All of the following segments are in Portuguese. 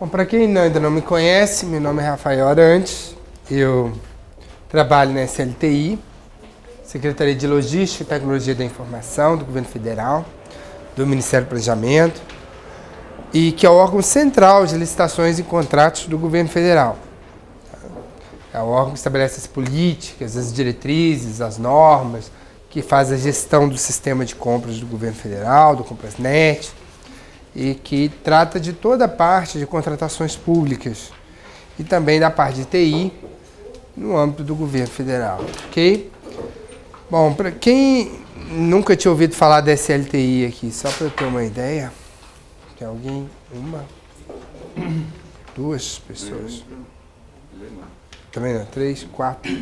Bom, para quem ainda não me conhece, meu nome é Rafael Arantes, eu trabalho na SLTI, Secretaria de Logística e Tecnologia da Informação do Governo Federal, do Ministério do Planejamento, e que é o órgão central de licitações e contratos do Governo Federal. É o órgão que estabelece as políticas, as diretrizes, as normas, que faz a gestão do sistema de compras do Governo Federal, do Comprasnet, e que trata de toda a parte de contratações públicas e também da parte de TI no âmbito do Governo Federal, ok? Bom, para quem nunca tinha ouvido falar da SLTI aqui, só para eu ter uma ideia, tem alguém? Uma? Duas pessoas? Também não? Três? Quatro?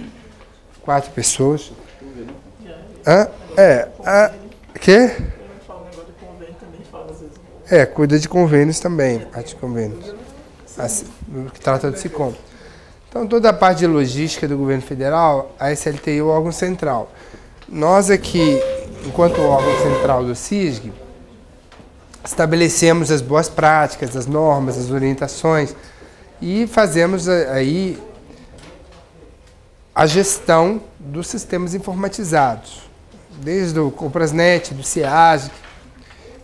Quatro pessoas? Hã? Quê? Cuida de convênios também, parte de convênios, assim, que trata do SICOM. Então, toda a parte de logística do governo federal, a SLTI é o órgão central. Nós aqui, enquanto órgão central do CISG, estabelecemos as boas práticas, as normas, as orientações e fazemos aí a gestão dos sistemas informatizados, desde o Comprasnet, do CIASG,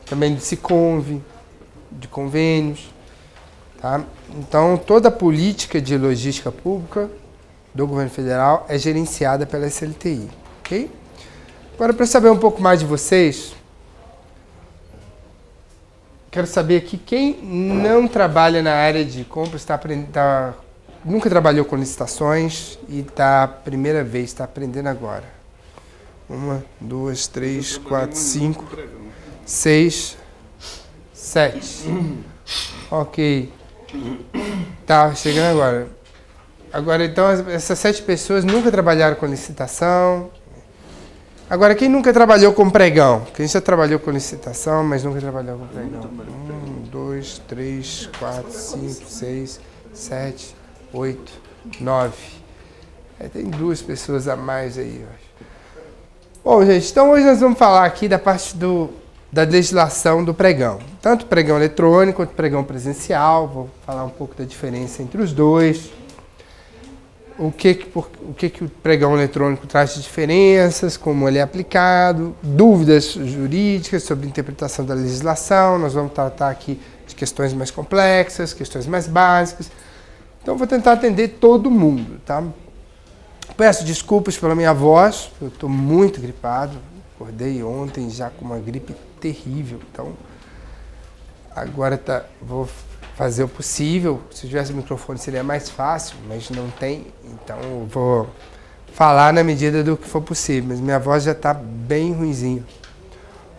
também do SICONV, de convênios, tá? Então, toda a política de logística pública do governo federal é gerenciada pela SLTI, ok? Agora, para saber um pouco mais de vocês, quero saber aqui quem não trabalha na área de compras, nunca trabalhou com licitações e primeira vez, está aprendendo agora. 1, 2, 3, 4, 5... 6, 7. Ok. Tá, chegando agora. Agora, então, essas 7 pessoas nunca trabalharam com licitação. Agora, quem nunca trabalhou com pregão? Quem já trabalhou com licitação, mas nunca trabalhou com pregão? 1, 2, 3, 4, 5, 6, 7, 8, 9. Tem 2 pessoas a mais aí, eu acho. Bom, gente, então hoje nós vamos falar aqui da parte da legislação do pregão. Tanto pregão eletrônico quanto pregão presencial. Vou falar um pouco da diferença entre os dois. O que o pregão eletrônico traz de diferenças, como ele é aplicado, dúvidas jurídicas sobre interpretação da legislação. Nós vamos tratar aqui de questões mais complexas, questões mais básicas. Então, vou tentar atender todo mundo, tá? Peço desculpas pela minha voz, eu estou muito gripado. Acordei ontem já com uma gripe terrível, então agora vou fazer o possível. Se tivesse microfone seria mais fácil, mas não tem, então eu vou falar na medida do que for possível, mas minha voz já está bem ruinzinha,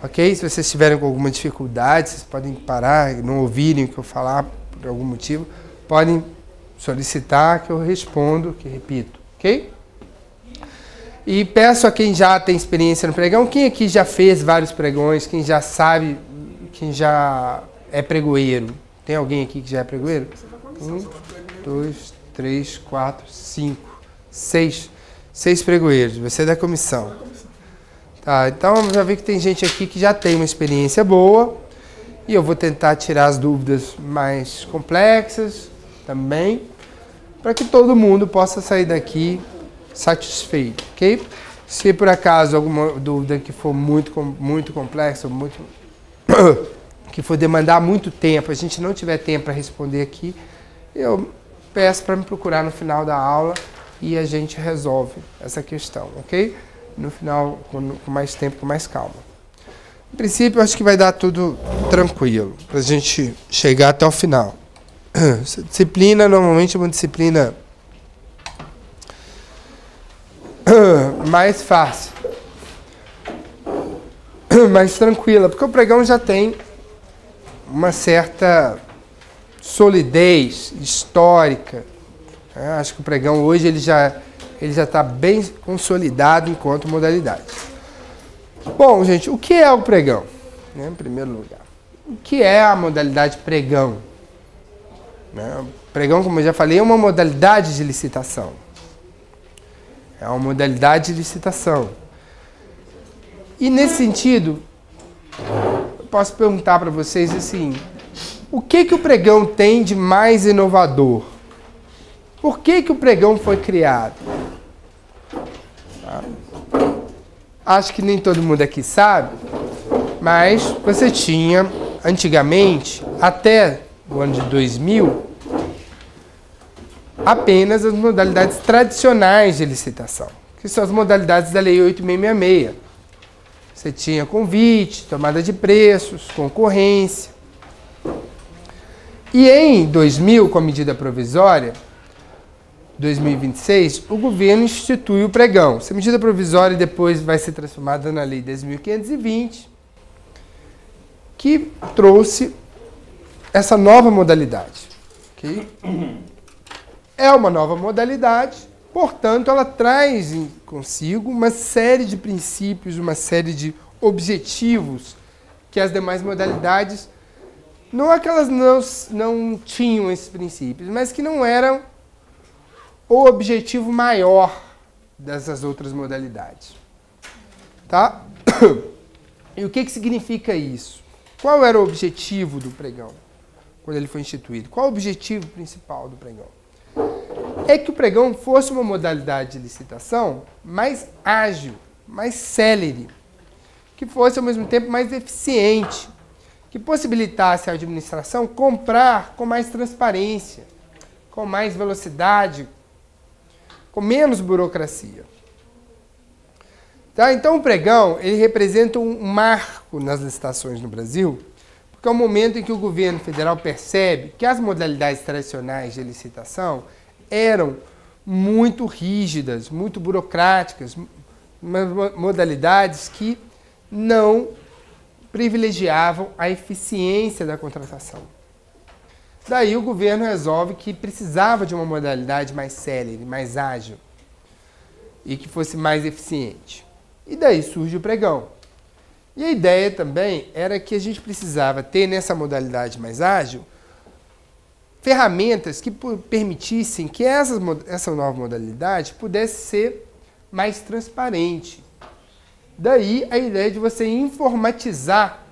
ok? Se vocês tiverem com alguma dificuldade, vocês podem parar e não ouvirem o que eu falar por algum motivo, podem solicitar que eu respondo, que repito, ok? E peço a quem já tem experiência no pregão, quem aqui já fez vários pregões, quem já sabe, quem já é pregoeiro. Tem alguém aqui que já é pregoeiro? 1, 2, 3, 4, 5, 6. 6 pregoeiros, você é da comissão. Tá, então já vi que tem gente aqui que já tem uma experiência boa. E eu vou tentar tirar as dúvidas mais complexas também, para que todo mundo possa sair daqui satisfeito, ok? Se por acaso alguma dúvida que for muito complexa, que for demandar muito tempo, a gente não tiver tempo para responder aqui, eu peço para me procurar no final da aula e a gente resolve essa questão, ok? No final, com mais tempo, com mais calma. No princípio, eu acho que vai dar tudo tranquilo, para a gente chegar até o final. Essa disciplina, normalmente, é uma disciplina mais fácil, mais tranquila, porque o pregão já tem uma certa solidez histórica. Acho que o pregão hoje ele já está bem consolidado enquanto modalidade. Bom, gente, o que é o pregão? Em primeiro lugar, o que é a modalidade pregão? Pregão, como eu já falei, é uma modalidade de licitação. É uma modalidade de licitação. E nesse sentido, eu posso perguntar para vocês assim, O que o pregão tem de mais inovador? Por que o pregão foi criado? Tá? Acho que nem todo mundo aqui sabe, mas você tinha, antigamente, até o ano de 2000, apenas as modalidades tradicionais de licitação, que são as modalidades da Lei 8666. Você tinha convite, tomada de preços, concorrência. E em 2000, com a medida provisória, 2026, o governo institui o pregão. Essa medida provisória depois vai ser transformada na Lei 10.520, que trouxe essa nova modalidade. Okay? É uma nova modalidade, portanto, ela traz consigo uma série de princípios, uma série de objetivos que as demais modalidades, não é que elas não tinham esses princípios, mas que não eram o objetivo maior dessas outras modalidades. Tá? E o que significa isso? Qual era o objetivo do pregão quando ele foi instituído? Qual o objetivo principal do pregão? É que o pregão fosse uma modalidade de licitação mais ágil, mais célere, que fosse ao mesmo tempo mais eficiente, que possibilitasse à administração comprar com mais transparência, com mais velocidade, com menos burocracia. Tá? Então o pregão ele representa um marco nas licitações no Brasil, porque é o momento em que o governo federal percebe que as modalidades tradicionais de licitação eram muito rígidas, muito burocráticas, modalidades que não privilegiavam a eficiência da contratação. Daí o governo resolve que precisava de uma modalidade mais célere, mais ágil e que fosse mais eficiente. E daí surge o pregão. E a ideia também era que a gente precisava ter nessa modalidade mais ágil ferramentas que permitissem que essa nova modalidade pudesse ser mais transparente. Daí a ideia de você informatizar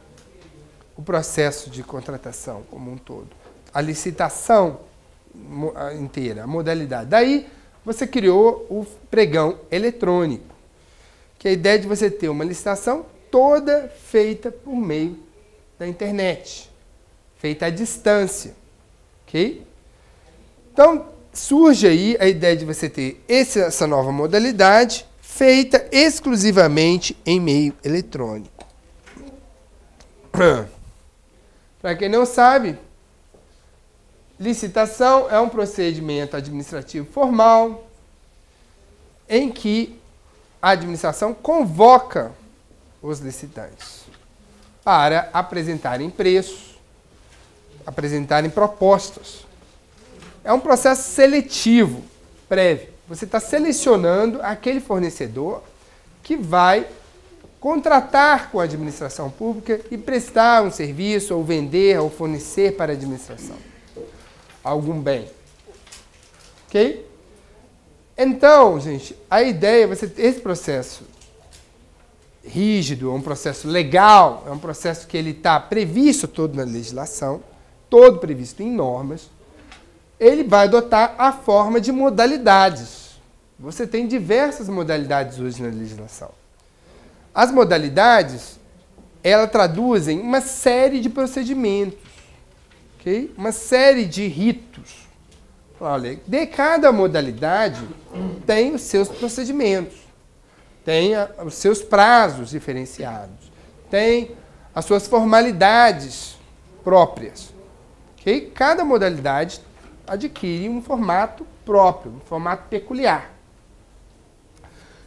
o processo de contratação como um todo. A licitação inteira, a modalidade. Daí você criou o pregão eletrônico, que é a ideia de você ter uma licitação toda feita por meio da internet, feita à distância. Ok? Então, surge aí a ideia de você ter essa nova modalidade feita exclusivamente em meio eletrônico. Para quem não sabe, licitação é um procedimento administrativo formal em que a administração convoca os licitantes para apresentarem preços, apresentarem propostas. É um processo seletivo, prévio. Você está selecionando aquele fornecedor que vai contratar com a administração pública e prestar um serviço, ou vender, ou fornecer para a administração algum bem. Ok? Então, gente, a ideia é você ter esse processo rígido, é um processo legal, é um processo que ele está previsto todo na legislação, todo previsto em normas. Ele vai adotar a forma de modalidades. Você tem diversas modalidades hoje na legislação. As modalidades, elas traduzem uma série de procedimentos, okay? Uma série de ritos. Olha, de cada modalidade tem os seus procedimentos, tem os seus prazos diferenciados, tem as suas formalidades próprias. Okay? Cada modalidade adquire um formato próprio, um formato peculiar.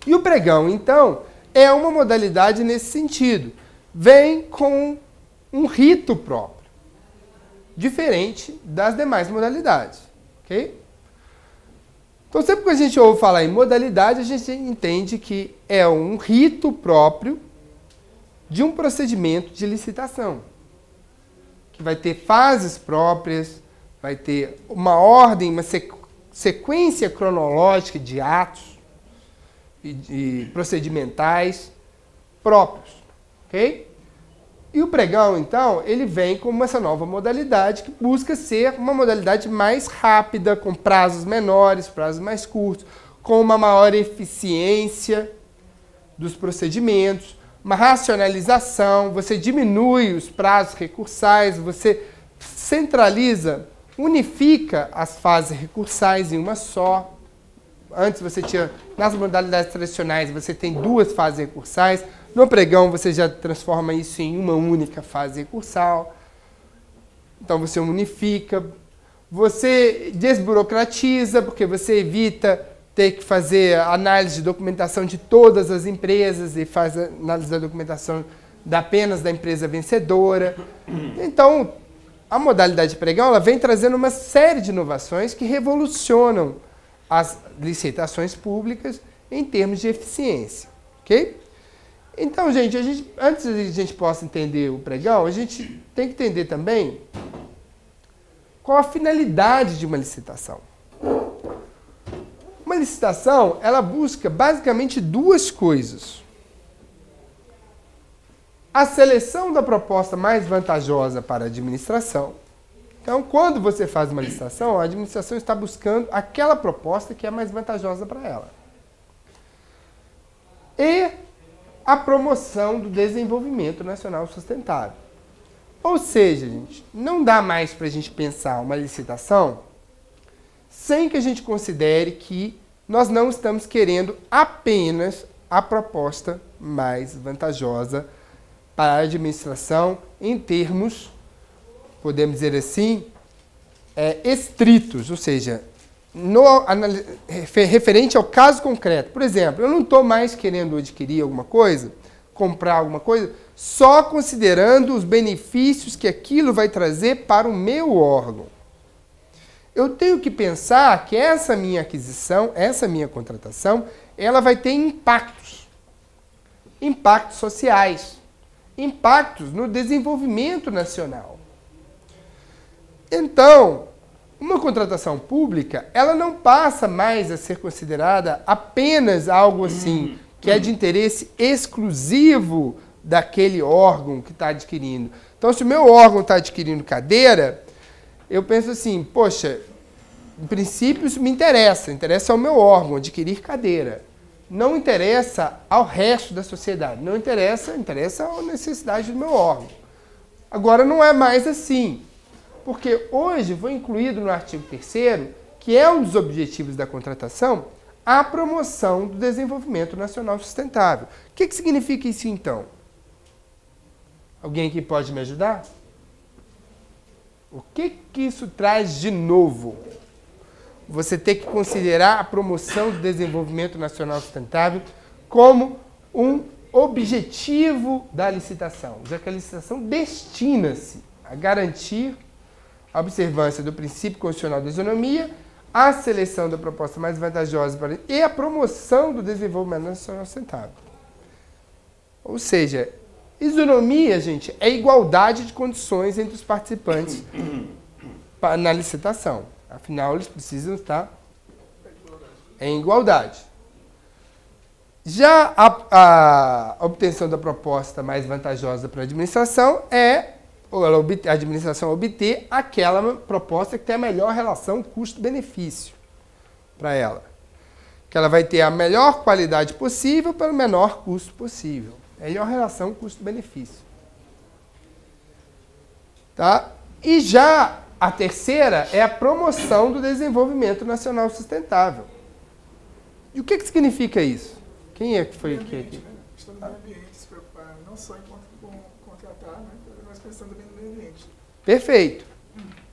E o pregão, então, é uma modalidade nesse sentido. Vem com um rito próprio, diferente das demais modalidades. Okay? Então, sempre que a gente ouve falar em modalidade, a gente entende que é um rito próprio de um procedimento de licitação, que vai ter fases próprias, vai ter uma ordem, uma sequência cronológica de atos e procedimentais próprios. Ok? E o pregão, então, ele vem como essa nova modalidade que busca ser uma modalidade mais rápida, com prazos menores, prazos mais curtos, com uma maior eficiência dos procedimentos, uma racionalização, você diminui os prazos recursais, você centraliza, unifica as fases recursais em uma só. Antes você tinha, nas modalidades tradicionais, você tem 2 fases recursais. No pregão você já transforma isso em uma única fase recursal. Então você unifica, você desburocratiza, porque você evita ter que fazer análise de documentação de todas as empresas e faz análise da documentação apenas da empresa vencedora. Então, a modalidade de pregão ela vem trazendo uma série de inovações que revolucionam as licitações públicas em termos de eficiência. Ok? Então, gente, antes de a gente possa entender o pregão, a gente tem que entender também qual a finalidade de uma licitação. Uma licitação, ela busca basicamente 2 coisas. A seleção da proposta mais vantajosa para a administração. Então, quando você faz uma licitação, a administração está buscando aquela proposta que é mais vantajosa para ela. E a promoção do desenvolvimento nacional sustentável. Ou seja, gente, não dá mais para a gente pensar uma licitação sem que a gente considere que nós não estamos querendo apenas a proposta mais vantajosa para a administração em termos, podemos dizer assim, estritos, ou seja, referente ao caso concreto. Por exemplo, eu não estou mais querendo adquirir alguma coisa, comprar alguma coisa, só considerando os benefícios que aquilo vai trazer para o meu órgão. Eu tenho que pensar que essa minha aquisição, essa minha contratação, ela vai ter impactos. Impactos sociais, impactos no desenvolvimento nacional. Então, uma contratação pública, ela não passa mais a ser considerada apenas algo assim, que é de interesse exclusivo daquele órgão que está adquirindo. Então, se o meu órgão está adquirindo cadeira, eu penso assim, poxa, em princípio isso me interessa ao meu órgão adquirir cadeira. Não interessa ao resto da sociedade, não interessa à necessidade do meu órgão. Agora, não é mais assim. Porque hoje foi incluído no artigo 3º, que é um dos objetivos da contratação, a promoção do desenvolvimento nacional sustentável. O que significa isso, então? Alguém aqui pode me ajudar? O que isso traz de novo? Você tem que considerar a promoção do desenvolvimento nacional sustentável como um objetivo da licitação, já que a licitação destina-se a garantir a observância do princípio constitucional da isonomia, a seleção da proposta mais vantajosa e a promoção do desenvolvimento nacional sustentável. Ou seja, isonomia, gente, é igualdade de condições entre os participantes na licitação. Afinal, eles precisam estar em igualdade. Já a obtenção da proposta mais vantajosa para a administração é a administração obter aquela proposta que tem a melhor relação custo-benefício para ela. Que ela vai ter a melhor qualidade possível pelo menor custo possível. Melhor relação custo-benefício. Tá? E já a terceira é a promoção do desenvolvimento nacional sustentável. E o que significa isso? Quem é que foi aqui? Questão do meio ambiente, se preocupar não só em contratar, mas pensando também no meio ambiente. Perfeito.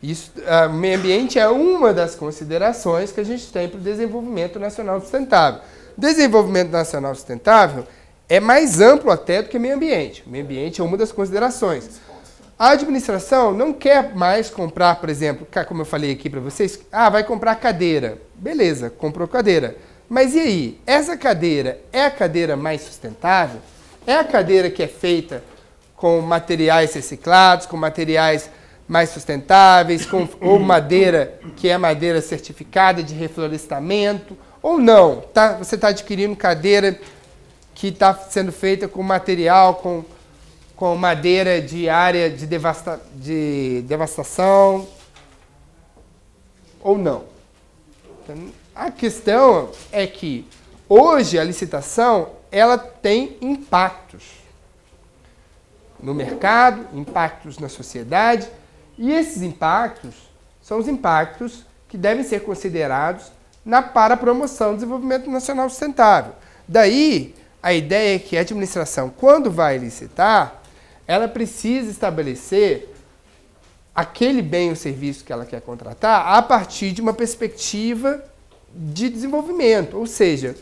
Isso, o meio ambiente é uma das considerações que a gente tem para o desenvolvimento nacional sustentável. Desenvolvimento nacional sustentável é mais amplo até do que meio ambiente. O meio ambiente é uma das considerações. A administração não quer mais comprar, por exemplo, como eu falei aqui para vocês, vai comprar cadeira. Beleza, comprou cadeira. Mas e aí? Essa cadeira é a cadeira mais sustentável? É a cadeira que é feita com materiais reciclados, com materiais mais sustentáveis, ou madeira que é madeira certificada de reflorestamento, ou não? Você está adquirindo cadeira que está sendo feita com material, com madeira de área de devastação ou não. Então, a questão é que hoje a licitação ela tem impactos no mercado, impactos na sociedade, e esses impactos são os impactos que devem ser considerados para a promoção do desenvolvimento nacional sustentável. Daí, a ideia é que a administração, quando vai licitar, ela precisa estabelecer aquele bem ou serviço que ela quer contratar a partir de uma perspectiva de desenvolvimento. Ou seja,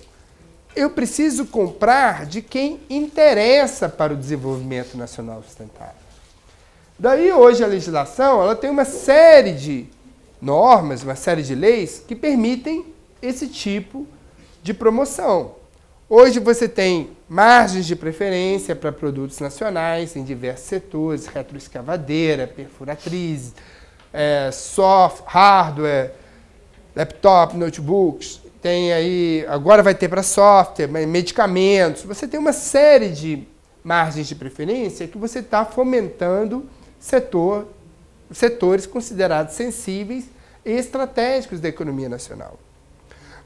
eu preciso comprar de quem interessa para o desenvolvimento nacional sustentável. Daí, hoje, a legislação ela tem uma série de normas, uma série de leis que permitem esse tipo de promoção. Hoje você tem margens de preferência para produtos nacionais em diversos setores, retroescavadeira, perfuratriz, hardware, laptop, notebooks, tem aí, agora vai ter para software, medicamentos. Você tem uma série de margens de preferência que você está fomentando setores considerados sensíveis e estratégicos da economia nacional.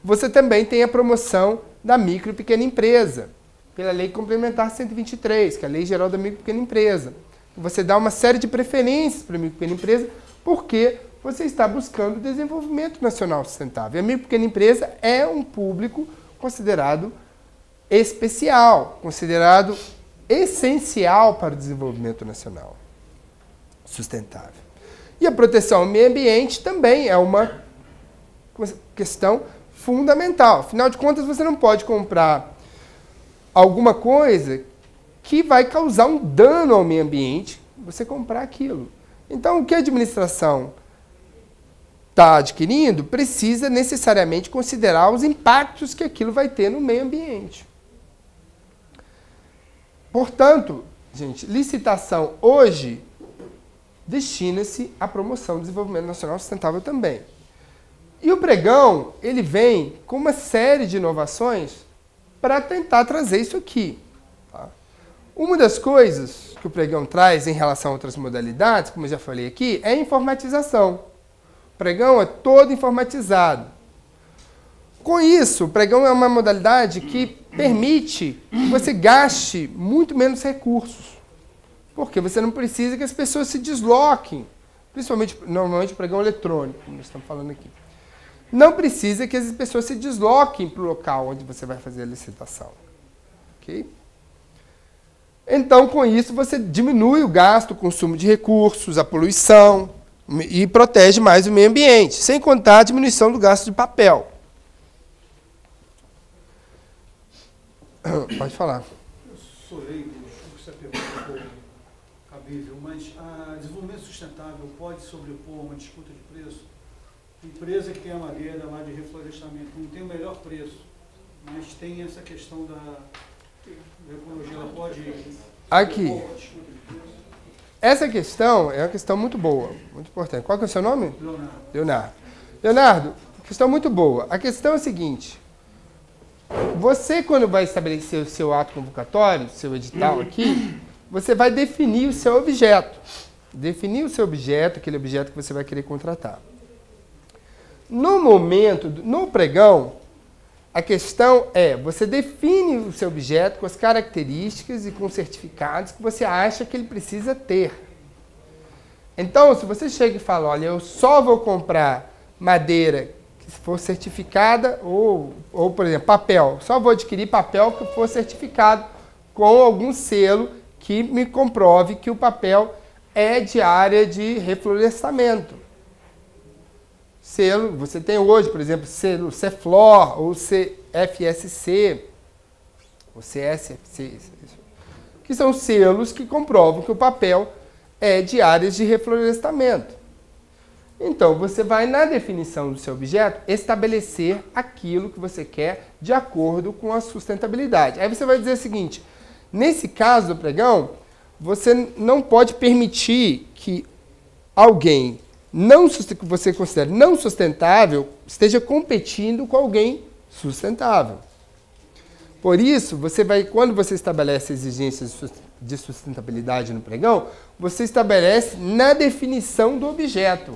Você também tem a promoção da micro e pequena empresa, pela Lei Complementar 123, que é a Lei Geral da Micro e Pequena Empresa. Você dá uma série de preferências para a micro e pequena empresa, porque você está buscando o desenvolvimento nacional sustentável. E a micro e pequena empresa é um público considerado especial, considerado essencial para o desenvolvimento nacional sustentável. E a proteção ao meio ambiente também é uma questão fundamental. Afinal de contas, você não pode comprar alguma coisa que vai causar um dano ao meio ambiente, você comprar aquilo. Então, o que a administração está adquirindo precisa necessariamente considerar os impactos que aquilo vai ter no meio ambiente. Portanto, gente, licitação hoje destina-se à promoção do desenvolvimento nacional sustentável também. E o pregão, ele vem com uma série de inovações para tentar trazer isso aqui. Tá? Uma das coisas que o pregão traz em relação a outras modalidades, como eu já falei aqui, é a informatização. O pregão é todo informatizado. Com isso, o pregão é uma modalidade que permite que você gaste muito menos recursos. Porque você não precisa que as pessoas se desloquem, principalmente, normalmente, o pregão eletrônico, como nós estamos falando aqui. Não precisa que as pessoas se desloquem para o local onde você vai fazer a licitação. Ok? Então, com isso, você diminui o gasto, o consumo de recursos, a poluição e protege mais o meio ambiente, sem contar a diminuição do gasto de papel. Pode falar. Eu sou leigo, acho que essa pergunta é um pouco cabível, mas desenvolvimento sustentável pode sobrepor uma disputa de preço? Empresa que tem a madeira lá de reflorestamento não tem o melhor preço, mas tem essa questão da ecologia, ela pode... Aqui. Essa questão é uma questão muito boa, muito importante. Qual que é o seu nome? Leonardo. Leonardo, questão muito boa. A questão é a seguinte. Você, quando vai estabelecer o seu ato convocatório, seu edital aqui, você vai definir o seu objeto. Definir o seu objeto, aquele objeto que você vai querer contratar. No momento, no pregão, a questão é, você define o seu objeto com as características e com os certificados que você acha que ele precisa ter. Então, se você chega e fala, olha, eu só vou comprar madeira que for certificada, ou, por exemplo, papel, só vou adquirir papel que for certificado com algum selo que me comprove que o papel é de área de reflorestamento. Selo, você tem hoje, por exemplo, selo CEFLOR ou CFSC, ou CSFC, que são selos que comprovam que o papel é de áreas de reflorestamento. Então, você vai, na definição do seu objeto, estabelecer aquilo que você quer de acordo com a sustentabilidade. Aí você vai dizer o seguinte, nesse caso do pregão, você não pode permitir que alguém que você considera não sustentável esteja competindo com alguém sustentável. Por isso, quando você estabelece exigências de sustentabilidade no pregão, você estabelece na definição do objeto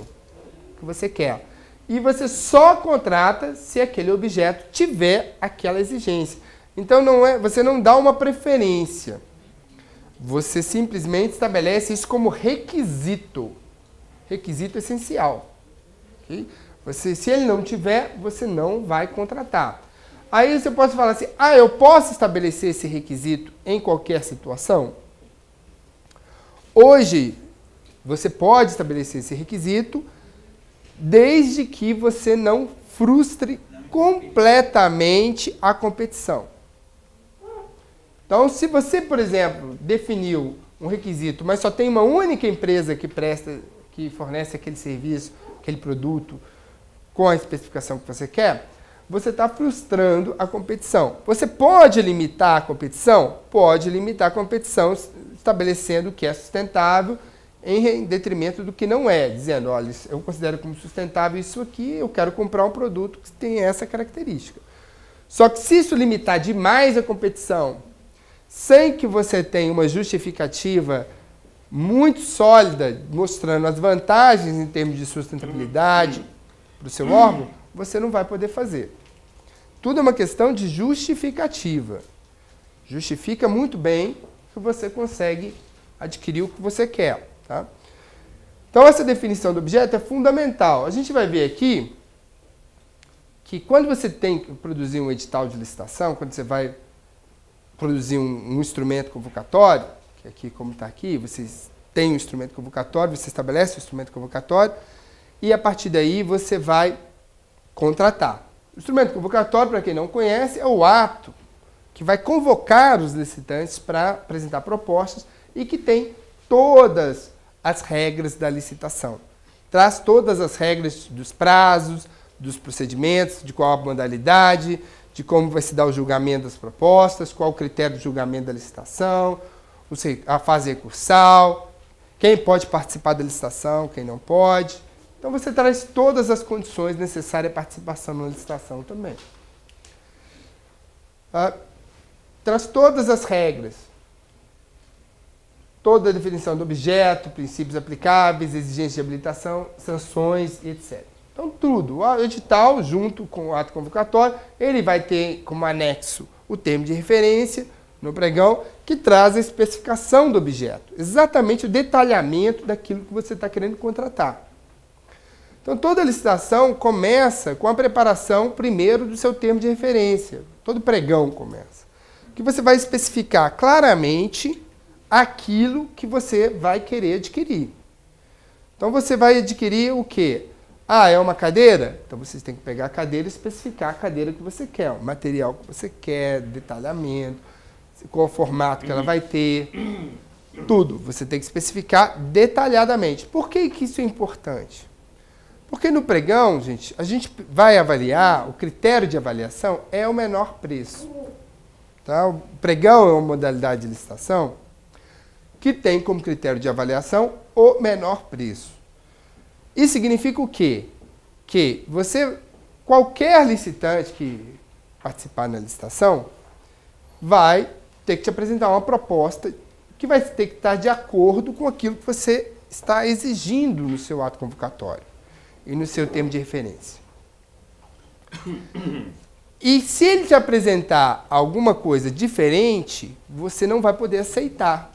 que você quer. E você só contrata se aquele objeto tiver aquela exigência. Então, você não dá uma preferência. Você simplesmente estabelece isso como requisito. Requisito essencial. Okay? Se ele não tiver, você não vai contratar. Aí você pode falar assim, eu posso estabelecer esse requisito em qualquer situação? Hoje, você pode estabelecer esse requisito desde que você não frustre completamente a competição. Então, se você, por exemplo, definiu um requisito, mas só tem uma única empresa que fornece aquele serviço, aquele produto, com a especificação que você quer, você está frustrando a competição. Você pode limitar a competição? Pode limitar a competição, estabelecendo o que é sustentável em detrimento do que não é, dizendo, olha, eu considero como sustentável isso aqui, eu quero comprar um produto que tem essa característica. Só que se isso limitar demais a competição, sem que você tenha uma justificativa muito sólida, mostrando as vantagens em termos de sustentabilidade para o seu órgão, você não vai poder fazer. Tudo é uma questão de justificativa. Justifica muito bem que você consegue adquirir o que você quer. Tá? Então, essa definição do objeto é fundamental. A gente vai ver aqui que quando você tem que produzir um edital de licitação, quando você vai produzir um instrumento convocatório, que aqui, como está aqui, vocês têm um instrumento convocatório, você estabelece o instrumento convocatório, e a partir daí você vai contratar. O instrumento convocatório, para quem não conhece, é o ato que vai convocar os licitantes para apresentar propostas e que tem todas as regras da licitação. Traz todas as regras dos prazos, dos procedimentos, de qual a modalidade, de como vai se dar o julgamento das propostas, qual o critério de julgamento da licitação, a fase recursal, quem pode participar da licitação, quem não pode. Então, você traz todas as condições necessárias à participação na licitação também. Traz todas as regras. Toda a definição do objeto, princípios aplicáveis, exigências de habilitação, sanções, etc. Então, tudo. O edital, junto com o ato convocatório, ele vai ter como anexo o termo de referência no pregão, que traz a especificação do objeto. Exatamente o detalhamento daquilo que você está querendo contratar. Então, toda licitação começa com a preparação, primeiro, do seu termo de referência. Todo pregão começa. Que você vai especificar claramente aquilo que você vai querer adquirir. Então, você vai adquirir o quê? É uma cadeira? Então, vocês têm que pegar a cadeira e especificar a cadeira que você quer, o material que você quer, detalhamento, qual o formato que ela vai ter, tudo. Você tem que especificar detalhadamente. Por que isso é importante? Porque no pregão, gente, a gente vai avaliar, o critério de avaliação é o menor preço. Tá? O pregão é uma modalidade de licitação que tem como critério de avaliação o menor preço. Isso significa o quê? Que qualquer licitante que participar na licitação vai ter que te apresentar uma proposta que vai ter que estar de acordo com aquilo que você está exigindo no seu ato convocatório e no seu termo de referência. E se ele te apresentar alguma coisa diferente, você não vai poder aceitar.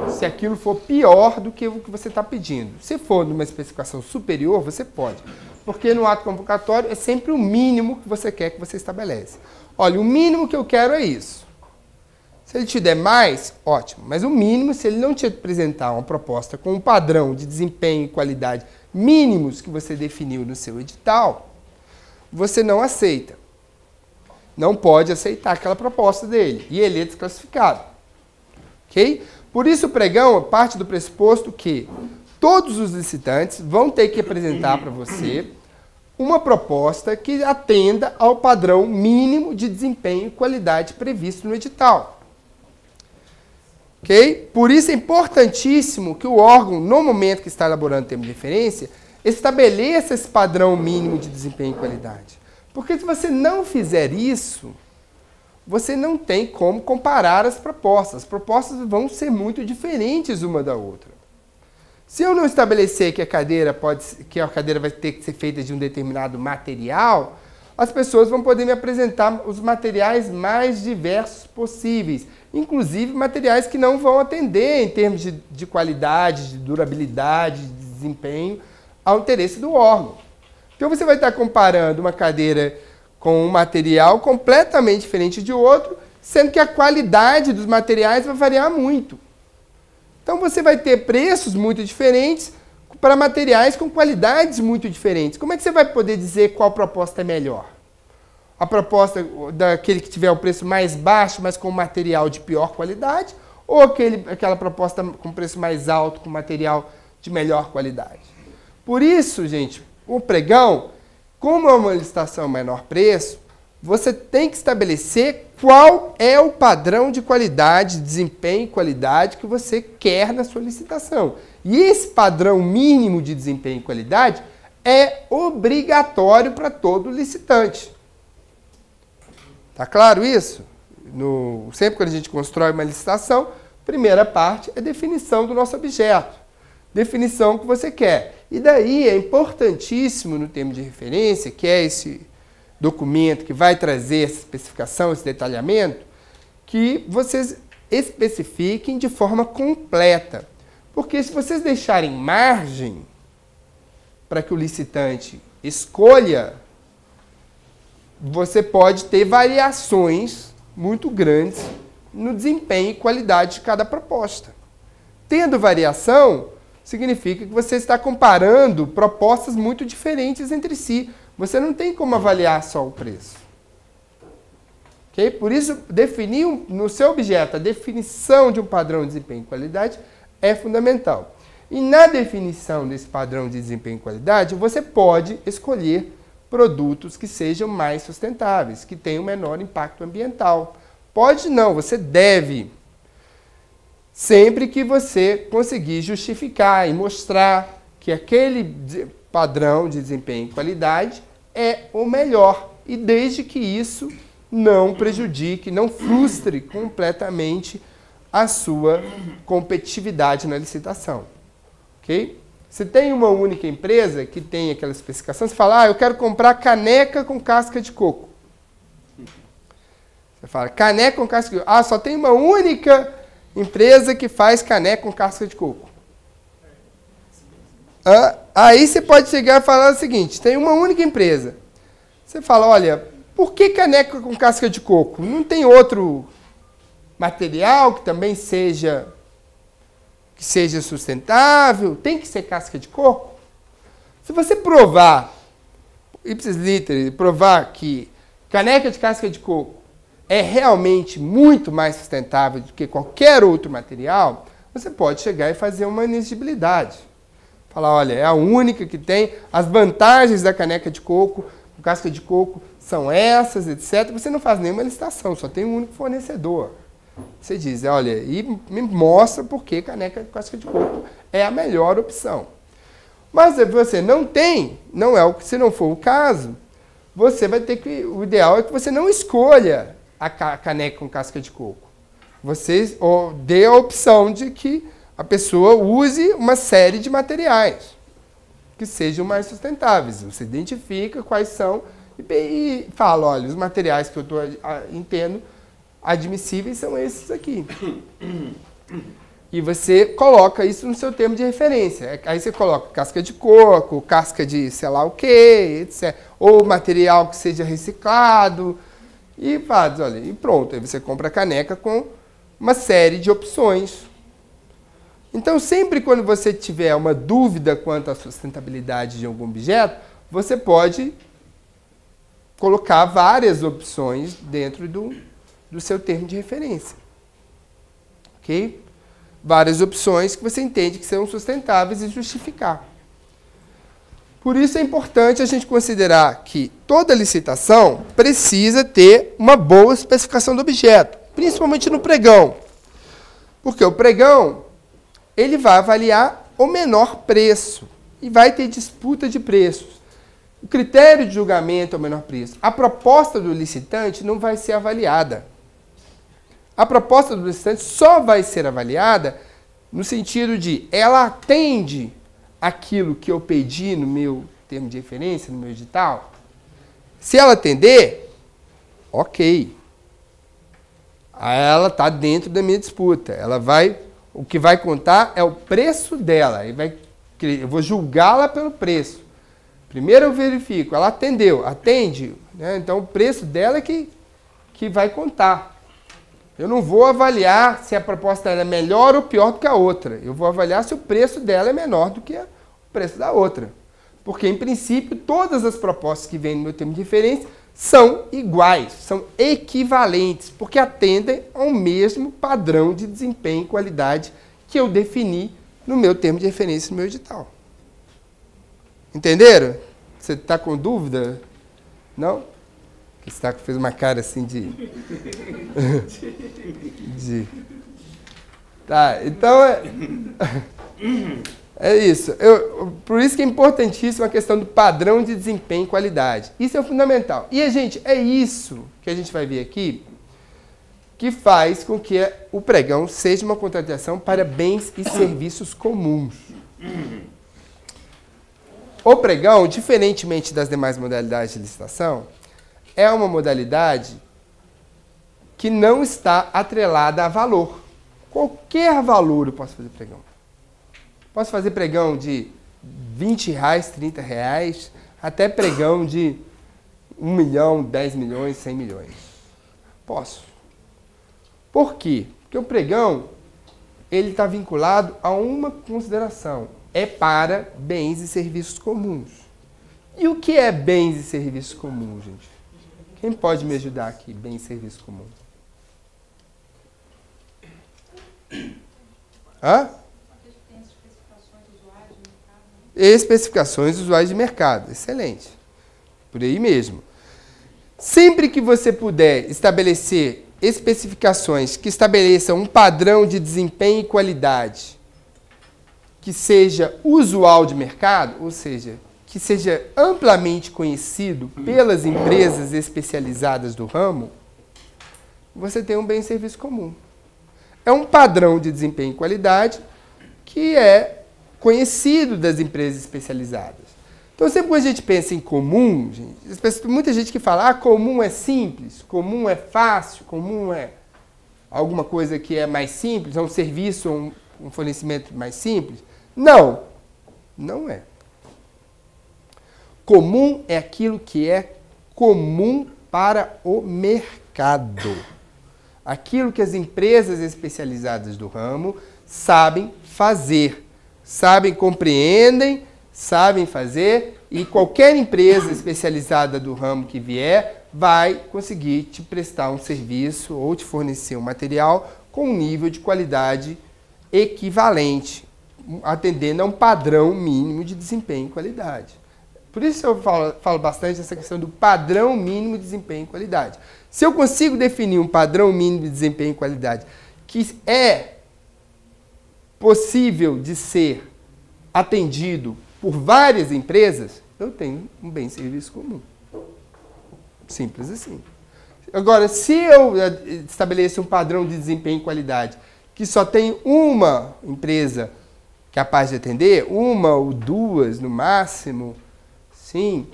Se aquilo for pior do que o que você está pedindo. Se for numa especificação superior, você pode. Porque no ato convocatório é sempre o mínimo que você quer que você estabelece. Olha, o mínimo que eu quero é isso. Se ele te der mais, ótimo. Mas o mínimo, se ele não te apresentar uma proposta com um padrão de desempenho e qualidade mínimos que você definiu no seu edital, você não aceita. Não pode aceitar aquela proposta dele. E ele é desclassificado. Ok? Por isso, o pregão parte do pressuposto que todos os licitantes vão ter que apresentar para você uma proposta que atenda ao padrão mínimo de desempenho e qualidade previsto no edital. Ok? Por isso é importantíssimo que o órgão, no momento que está elaborando o termo de referência, estabeleça esse padrão mínimo de desempenho e qualidade. Porque se você não fizer isso, você não tem como comparar as propostas. As propostas vão ser muito diferentes uma da outra. Se eu não estabelecer que a cadeira vai ter que ser feita de um determinado material, as pessoas vão poder me apresentar os materiais mais diversos possíveis, inclusive materiais que não vão atender em termos de qualidade, de durabilidade, de desempenho, ao interesse do órgão. Então você vai estar comparando uma cadeira com um material completamente diferente de outro, sendo que a qualidade dos materiais vai variar muito. Então você vai ter preços muito diferentes para materiais com qualidades muito diferentes. Como é que você vai poder dizer qual proposta é melhor? A proposta daquele que tiver o preço mais baixo, mas com material de pior qualidade, ou aquela proposta com preço mais alto, com material de melhor qualidade? Por isso, gente, o pregão, como é uma licitação menor preço, você tem que estabelecer qual é o padrão de qualidade, desempenho e qualidade que você quer na sua licitação. E esse padrão mínimo de desempenho e qualidade é obrigatório para todo licitante. Tá claro isso? Sempre quando a gente constrói uma licitação, primeira parte é definição do nosso objeto. Definição que você quer. E daí é importantíssimo no termo de referência, que é esse documento que vai trazer essa especificação, esse detalhamento, que vocês especifiquem de forma completa. Porque se vocês deixarem margem para que o licitante escolha, você pode ter variações muito grandes no desempenho e qualidade de cada proposta. Tendo variação, significa que você está comparando propostas muito diferentes entre si. Você não tem como avaliar só o preço. Okay? Por isso, definir no seu objeto a definição de um padrão de desempenho e qualidade é fundamental. E na definição desse padrão de desempenho e qualidade, você pode escolher produtos que sejam mais sustentáveis, que tenham menor impacto ambiental. Pode não, você deve. Sempre que você conseguir justificar e mostrar que aquele padrão de desempenho e qualidade é o melhor. E desde que isso não prejudique, não frustre completamente a sua competitividade na licitação. Ok? Se tem uma única empresa que tem aquela especificação, você fala, eu quero comprar caneca com casca de coco. Você fala, caneca com casca de coco. Só tem uma única empresa que faz caneca com casca de coco. Aí você pode chegar e falar o seguinte, tem uma única empresa. Você fala, olha, por que caneca com casca de coco? Não tem outro material que também seja sustentável? Tem que ser casca de coco? Se você provar, ipsis literis, provar que caneca de casca de coco é realmente muito mais sustentável do que qualquer outro material, você pode chegar e fazer uma inexigibilidade. Falar, olha, é a única que tem, as vantagens da caneca de coco, com casca de coco, são essas, etc. Você não faz nenhuma licitação, só tem um único fornecedor. Você diz, olha, e me mostra por que caneca com casca de coco é a melhor opção. Mas se você não tem, se não for o caso, você vai ter que, o ideal é que você não escolha a caneca com casca de coco. Você dê a opção de que a pessoa use uma série de materiais que sejam mais sustentáveis. Você identifica quais são e fala, olha, os materiais que eu entendo admissíveis são esses aqui. E você coloca isso no seu termo de referência. Aí você coloca casca de coco, casca de sei lá o quê, etc. Ou material que seja reciclado. E faz, olha, e pronto. Aí você compra a caneca com uma série de opções. Então, sempre quando você tiver uma dúvida quanto à sustentabilidade de algum objeto, você pode colocar várias opções dentro do seu termo de referência. Ok? Várias opções que você entende que são sustentáveis e justificar. Por isso é importante a gente considerar que toda licitação precisa ter uma boa especificação do objeto, principalmente no pregão. Porque o pregão, ele vai avaliar o menor preço e vai ter disputa de preços. O critério de julgamento é o menor preço. A proposta do licitante não vai ser avaliada. A proposta do licitante só vai ser avaliada no sentido de ela atende aquilo que eu pedi no meu termo de referência, no meu edital. Se ela atender, ok. Ela está dentro da minha disputa. O que vai contar é o preço dela. Eu vou julgá-la pelo preço. Primeiro eu verifico, ela atende, né? Então o preço dela é que vai contar. Eu não vou avaliar se a proposta dela é melhor ou pior do que a outra. Eu vou avaliar se o preço dela é menor do que o preço da outra. Porque, em princípio, todas as propostas que vêm no meu termo de referência são iguais, são equivalentes, porque atendem ao mesmo padrão de desempenho e qualidade que eu defini no meu termo de referência, no meu edital. Entenderam? Você está com dúvida? Não? Você fez uma cara assim de... Tá, então é isso. Por isso que é importantíssima a questão do padrão de desempenho e qualidade. Isso é fundamental. E, gente, é isso que a gente vai ver aqui que faz com que o pregão seja uma contratação para bens e serviços comuns. O pregão, diferentemente das demais modalidades de licitação, é uma modalidade que não está atrelada a valor. Qualquer valor eu posso fazer pregão. Posso fazer pregão de R$20, R$30, até pregão de 1 milhão, 10 milhões, 100 milhões. Posso. Por quê? Porque o pregão ele está vinculado a uma consideração. É para bens e serviços comuns. E o que é bens e serviços comuns, gente? Quem pode me ajudar aqui, bens e serviços comuns? Hã? Especificações usuários de mercado. Excelente. Por aí mesmo. Sempre que você puder estabelecer especificações que estabeleçam um padrão de desempenho e qualidade que seja usual de mercado, ou seja, que seja amplamente conhecido pelas empresas especializadas do ramo, você tem um bem e serviço comum. É um padrão de desempenho e qualidade que é conhecido das empresas especializadas. Então, sempre quando a gente pensa em comum, gente, muita gente que fala, comum é simples, comum é fácil, comum é alguma coisa que é mais simples, é um serviço, um fornecimento mais simples. Não, não é. Comum é aquilo que é comum para o mercado. Aquilo que as empresas especializadas do ramo sabem fazer, compreendem, sabem fazer, e qualquer empresa especializada do ramo que vier vai conseguir te prestar um serviço ou te fornecer um material com um nível de qualidade equivalente, atendendo a um padrão mínimo de desempenho e qualidade. Por isso eu falo bastante dessa questão do padrão mínimo de desempenho e qualidade. Se eu consigo definir um padrão mínimo de desempenho e qualidade que é possível de ser atendido por várias empresas, eu tenho um bem e serviço comum. Simples assim. Agora, se eu estabeleço um padrão de desempenho e qualidade que só tem uma empresa capaz de atender, uma ou duas no máximo, sim,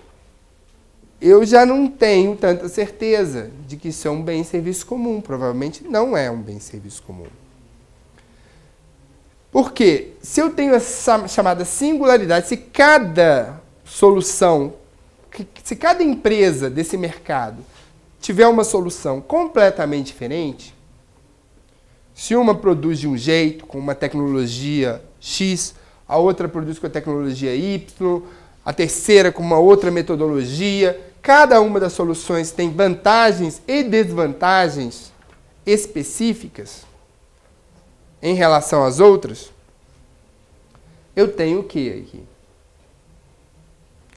eu já não tenho tanta certeza de que isso é um bem e serviço comum. Provavelmente não é um bem e serviço comum. Por quê? Se eu tenho essa chamada singularidade, se cada solução, se cada empresa desse mercado tiver uma solução completamente diferente, se uma produz de um jeito, com uma tecnologia X, a outra produz com a tecnologia Y, a terceira com uma outra metodologia, cada uma das soluções tem vantagens e desvantagens específicas em relação às outras, eu tenho o que aqui?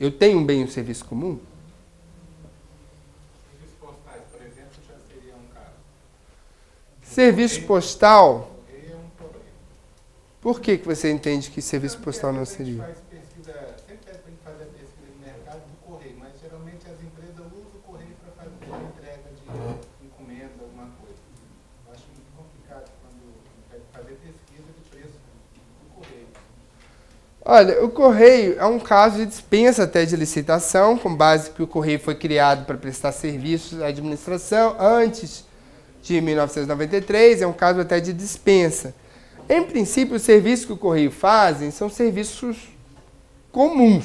Eu tenho um bem e um serviço comum? Serviços postais, por exemplo, já seria um caso. Serviço postal? É um problema. Por que você entende que serviço postal não seria? A gente faz pesquisa, sempre pede para a gente fazer a pesquisa de mercado do correio, mas geralmente as empresas usam o correio para fazer a entrega de encomenda, alguma coisa. acho muito complicado quando vai fazer pesquisa de preço do correio. Olha, o Correio é um caso de dispensa até de licitação, com base que o Correio foi criado para prestar serviços à administração antes de 1993, é um caso até de dispensa. Em princípio, os serviços que o Correio fazem são serviços comuns,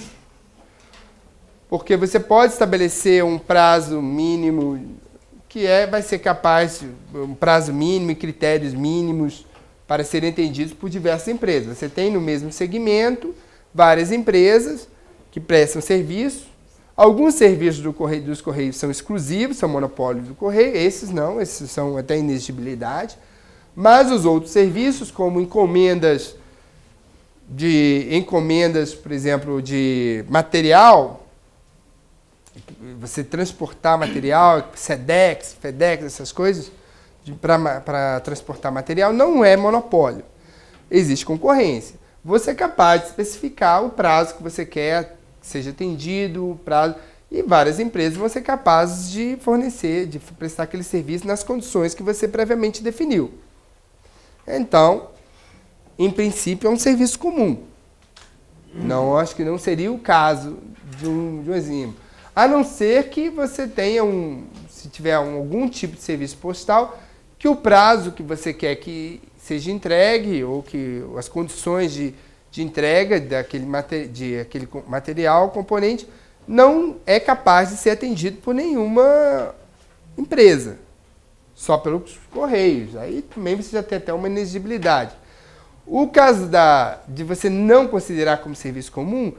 porque você pode estabelecer um prazo mínimo que vai ser capaz, um prazo mínimo e critérios mínimos para serem entendidos por diversas empresas. Você tem no mesmo segmento várias empresas que prestam serviço. Alguns serviços dos Correios são exclusivos, são monopólios do Correio, esses não, esses são até inexigibilidade. Mas os outros serviços, como encomendas, por exemplo, de material, você transportar material, Sedex, FedEx, essas coisas, para transportar material, não é monopólio. Existe concorrência. Você é capaz de especificar o prazo que você quer que seja atendido, o prazo, e várias empresas vão ser capazes de fornecer, de prestar aquele serviço nas condições que você previamente definiu. Então, em princípio, é um serviço comum. Não, acho que não seria o caso de um exemplo. A não ser que você tenha se tiver algum tipo de serviço postal, que o prazo que você quer que seja entregue, ou que as condições de entrega daquele material, componente, não é capaz de ser atendido por nenhuma empresa, só pelos Correios. Aí também você já tem até uma inexigibilidade. O caso de você não considerar como serviço comum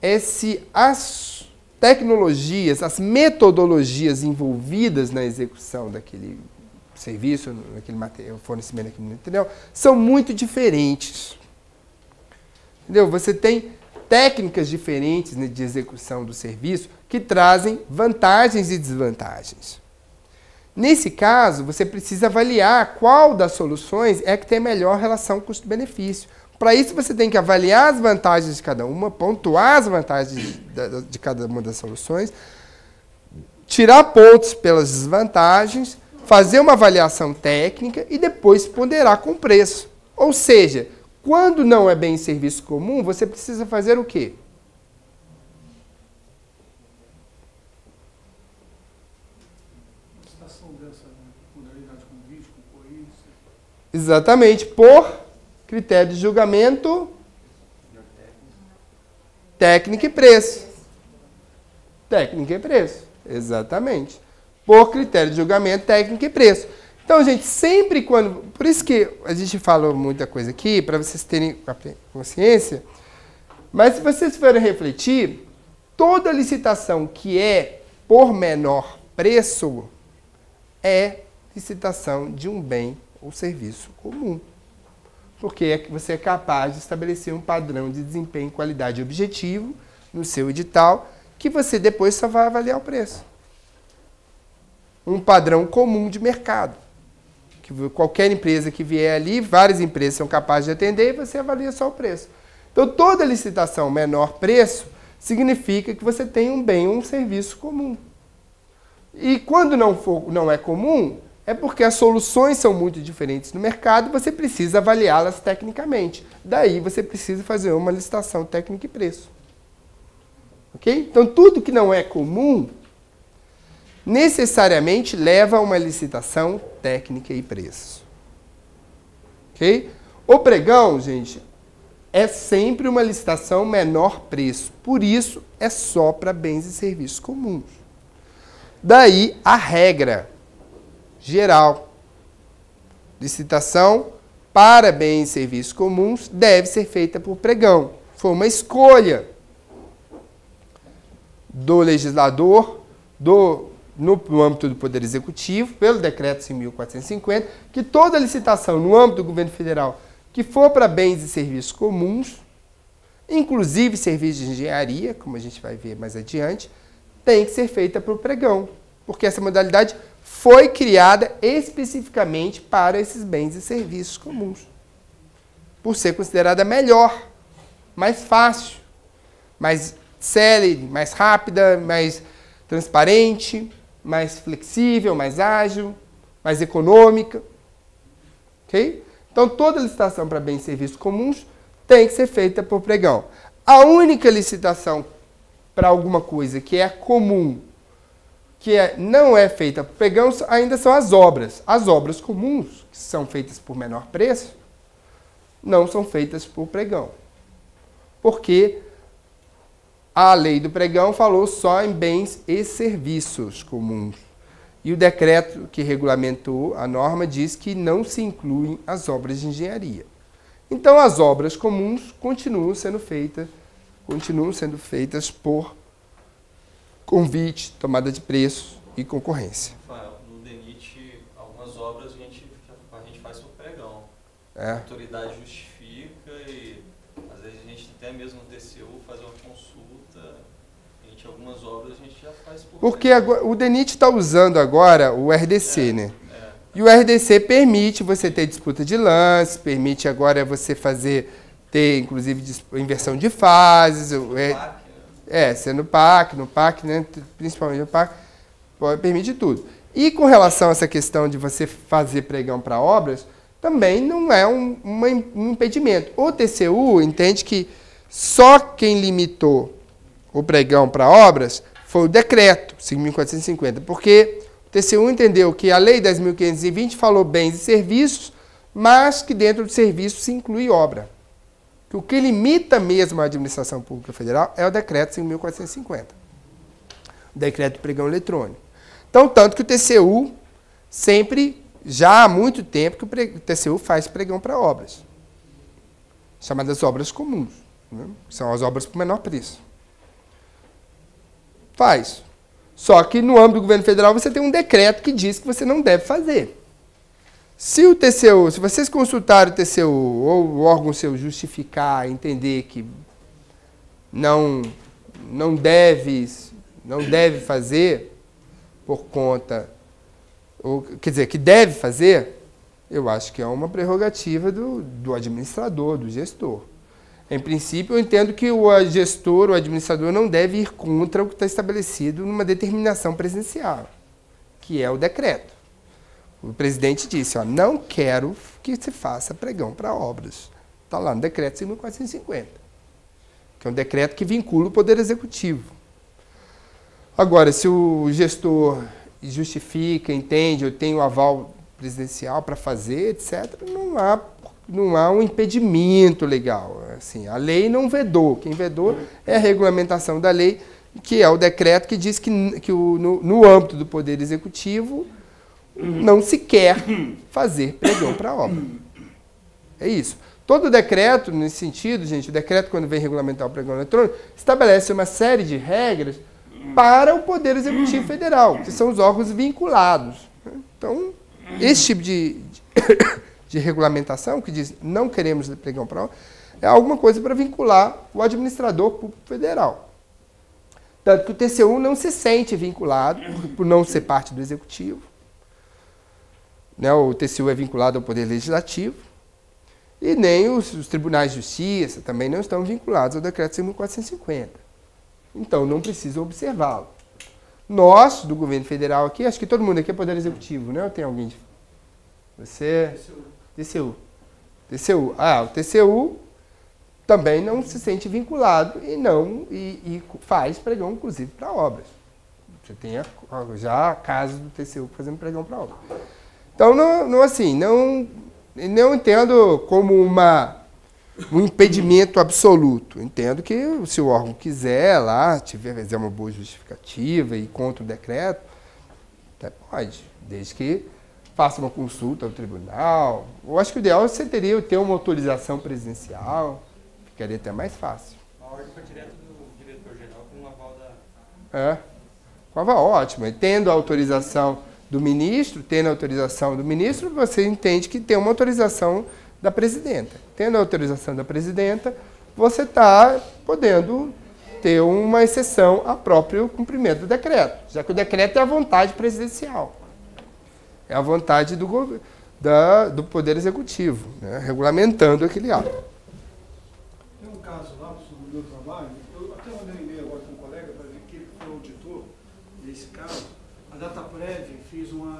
é se as tecnologias, as metodologias envolvidas na execução daquele serviço, naquele fornecimento daquele material, são muito diferentes. Entendeu? Você tem técnicas diferentes, né, de execução do serviço que trazem vantagens e desvantagens. Nesse caso, você precisa avaliar qual das soluções é que tem a melhor relação custo-benefício. Para isso, você tem que avaliar as vantagens de cada uma, pontuar as vantagens de cada uma das soluções, tirar pontos pelas desvantagens, fazer uma avaliação técnica e depois ponderar com o preço. Ou seja, quando não é bem serviço comum, você precisa fazer o quê? Licitação dessa modalidade com vídeo, com correio. Exatamente, por critério de julgamento, técnica e preço. Técnica e preço, exatamente. Por critério de julgamento, técnica e preço. Então, gente, sempre quando... Por isso que a gente falou muita coisa aqui, para vocês terem consciência, mas se vocês forem refletir, toda licitação que é por menor preço é licitação de um bem ou serviço comum. Porque você é capaz de estabelecer um padrão de desempenho e qualidade objetivo no seu edital, que você depois só vai avaliar o preço. Um padrão comum de mercado. Que qualquer empresa que vier ali, várias empresas são capazes de atender e você avalia só o preço. Então, toda licitação menor preço significa que você tem um bem ou um serviço comum. E quando não é comum, é porque as soluções são muito diferentes no mercado e você precisa avaliá-las tecnicamente. Daí você precisa fazer uma licitação técnica e preço. Ok? Então, tudo que não é comum necessariamente leva a uma licitação técnica e preço. Ok? O pregão, gente, é sempre uma licitação menor preço. Por isso, é só para bens e serviços comuns. Daí a regra geral. Licitação para bens e serviços comuns deve ser feita por pregão. Foi uma escolha do legislador, no âmbito do Poder Executivo, pelo Decreto 5.450, que toda licitação no âmbito do governo federal que for para bens e serviços comuns, inclusive serviços de engenharia, como a gente vai ver mais adiante, tem que ser feita por pregão, porque essa modalidade foi criada especificamente para esses bens e serviços comuns, por ser considerada melhor, mais fácil, mais célere, mais rápida, mais transparente, mais flexível, mais ágil, mais econômica. Ok? Então, toda licitação para bens e serviços comuns tem que ser feita por pregão. A única licitação para alguma coisa que é comum, não é feita por pregão, ainda são as obras. As obras comuns, que são feitas por menor preço, não são feitas por pregão. Porque a lei do pregão falou só em bens e serviços comuns. E o decreto que regulamentou a norma diz que não se incluem as obras de engenharia. Então, as obras comuns continuam sendo feitas por convite, tomada de preço e concorrência. No DENIT, algumas obras a gente faz por pregão. É. A autoridade justifica e, às vezes, a gente até mesmo no TCU faz uma consulta. Algumas obras a gente já faz por Porque pregão. agora, o DENIT está usando agora o RDC, né? E o RDC permite você ter disputa de lance, permite agora você ter, inclusive, inversão de fases. Sendo no PAC, né? Principalmente no PAC, permite tudo. E com relação a essa questão de você fazer pregão para obras, também não é um impedimento. O TCU entende que só quem limitou o pregão para obras foi o decreto 5.450, porque o TCU entendeu que a Lei 10.520 falou bens e serviços, mas que dentro do serviço se inclui obra. Que o que limita mesmo a administração pública federal é o decreto 5.450, o decreto de pregão eletrônico. Então, tanto que o TCU sempre, já há muito tempo, que o TCU faz pregão para obras, chamadas obras comuns, né? São as obras por menor preço. Faz. Só que no âmbito do governo federal você tem um decreto que diz que você não deve fazer. Se o TCU, se vocês consultarem o TCU ou o órgão seu justificar, entender que não deve fazer por conta, quer dizer, que deve fazer, eu acho que é uma prerrogativa do administrador, do gestor. Em princípio, eu entendo que o gestor, o administrador, não deve ir contra o que está estabelecido numa determinação presidencial, que é o decreto. O presidente disse, não quero que se faça pregão para obras. Está lá no decreto 5.450, que é um decreto que vincula o Poder Executivo. Agora, se o gestor justifica, entende, ou tem o aval presidencial para fazer, etc., não há um impedimento legal. Assim, a lei não vedou. Quem vedou é a regulamentação da lei, que é o decreto que diz que no âmbito do Poder Executivo não se quer fazer pregão para obra. É isso. Todo decreto, nesse sentido, gente, o decreto, quando vem regulamentar o pregão eletrônico, estabelece uma série de regras para o Poder Executivo Federal, que são os órgãos vinculados. Então, esse tipo de regulamentação, que diz não queremos pregão para obra, é alguma coisa para vincular o administrador público federal. Tanto que o TCU não se sente vinculado, por não ser parte do Executivo. Né, o TCU é vinculado ao Poder Legislativo, e nem os tribunais de justiça também não estão vinculados ao decreto 5.450. Então, não precisam observá-lo. Nós, do governo federal aqui, acho que todo mundo aqui é Poder Executivo, né? Ou tem alguém de... Você... TCU. O TCU também não se sente vinculado e faz pregão, inclusive, para obras. Você tem já casos do TCU fazendo pregão para obras. Então, não entendo como um impedimento absoluto. Entendo que se o órgão quiser lá, fizer uma boa justificativa e contra o decreto, até pode, desde que faça uma consulta ao tribunal. Eu acho que o ideal seria ter uma autorização presidencial, ficaria até mais fácil. A ordem foi direto do diretor-geral com o aval da... Com aval, ótimo. E tendo a autorização do ministro, você entende que tem uma autorização da presidenta. Tendo a autorização da presidenta, você está podendo ter uma exceção ao próprio cumprimento do decreto, já que o decreto é a vontade presidencial. É a vontade do Poder Executivo, né, regulamentando aquele ato. Tem um caso lá no meu trabalho, eu até mandei um e-mail agora com um colega para ver que ele foi auditor desse caso. A DataPrev fez um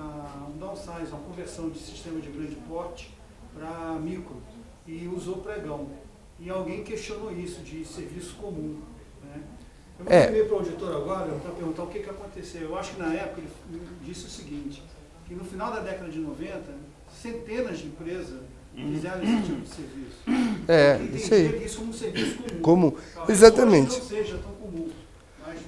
downsize, uma conversão de sistema de grande porte para micro e usou pregão. E alguém questionou isso de serviço comum. Né? Eu vou escrever para o auditor agora para perguntar o que aconteceu. Eu acho que na época ele disse o seguinte, que no final da década de 90, centenas de empresas fizeram esse tipo de serviço. Isso aí. Isso como um serviço comum. Como? Talvez Exatamente. hoje não seja tão comum, mas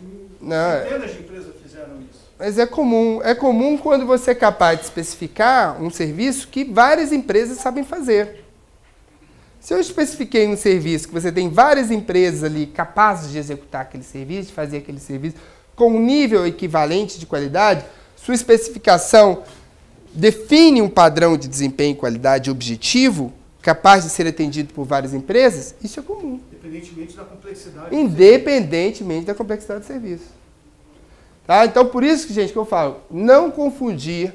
Não, centenas de empresas fizeram isso. Mas é comum. É comum quando você é capaz de especificar um serviço que várias empresas sabem fazer. Se eu especifiquei um serviço que você tem várias empresas ali capazes de executar aquele serviço, de fazer aquele serviço com um nível equivalente de qualidade, sua especificação define um padrão de desempenho e qualidade objetivo, capaz de ser atendido por várias empresas, isso é comum. Independentemente da complexidade. Independentemente da complexidade do serviço. Tá? Então, por isso que, gente, que eu falo, não confundir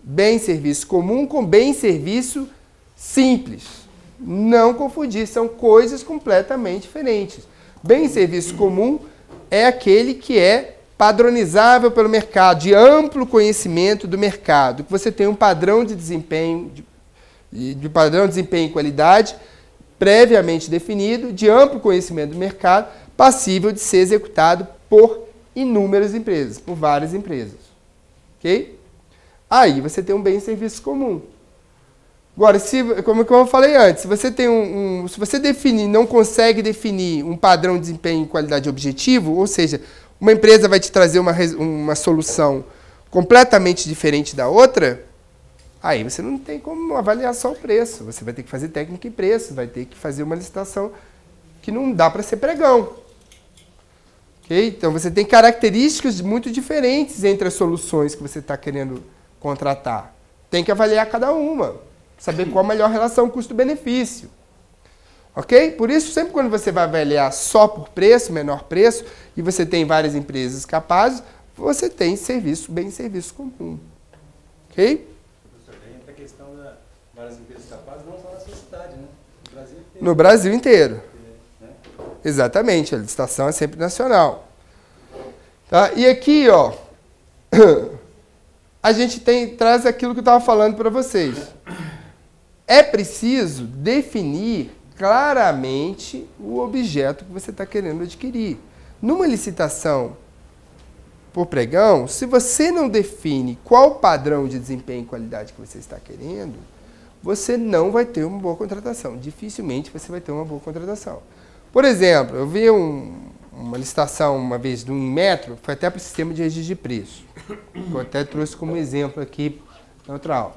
bem-serviço comum com bem-serviço simples. Não confundir, são coisas completamente diferentes. Bem-serviço comum é aquele que é padronizável pelo mercado, de amplo conhecimento do mercado, que você tem um padrão de desempenho, de padrão de desempenho e qualidade previamente definido, de amplo conhecimento do mercado, passível de ser executado por inúmeras empresas, por várias empresas. Ok? Aí você tem um bem-serviço comum. Agora, como eu falei antes, se você tem se você não consegue definir um padrão de desempenho e qualidade objetivo, ou seja, uma empresa vai te trazer uma solução completamente diferente da outra, aí você não tem como avaliar só o preço. Você vai ter que fazer técnica e preço, vai ter que fazer uma licitação que não dá para ser pregão. Okay? Então, você tem características muito diferentes entre as soluções que você está querendo contratar. Tem que avaliar cada uma, saber qual a melhor relação custo-benefício. Ok? Por isso, sempre quando você vai avaliar só por preço, menor preço, e você tem várias empresas capazes, você tem bem-serviço comum. Ok? Professor, tem a questão das várias empresas capazes, não só na sua cidade, né? No Brasil inteiro. No Brasil inteiro. Exatamente, a licitação é sempre nacional. Tá? E aqui, ó, a gente traz aquilo que eu estava falando para vocês. É preciso definir claramente o objeto que você está querendo adquirir. Numa licitação por pregão, se você não define qual padrão de desempenho e qualidade que você está querendo, você não vai ter uma boa contratação. Dificilmente você vai ter uma boa contratação. Por exemplo, eu vi uma licitação uma vez de um metro, foi até para o sistema de registro de preço. Eu até trouxe como exemplo aqui na outra aula.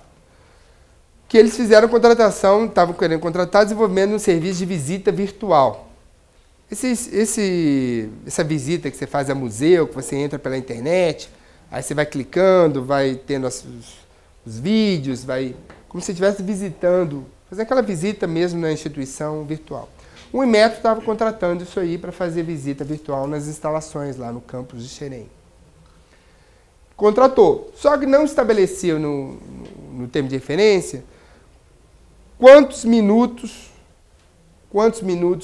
Que eles fizeram contratação, estavam querendo contratar desenvolvimento de um serviço de visita virtual. Essa visita que você faz a museu, que você entra pela internet, aí você vai clicando, vai tendo os vídeos, como se estivesse visitando, fazer aquela visita mesmo na instituição virtual. O Inmetro estava contratando isso aí para fazer visita virtual nas instalações lá no campus de Xerém. Contratou, só que não estabeleceu no termo de referência quantos minutos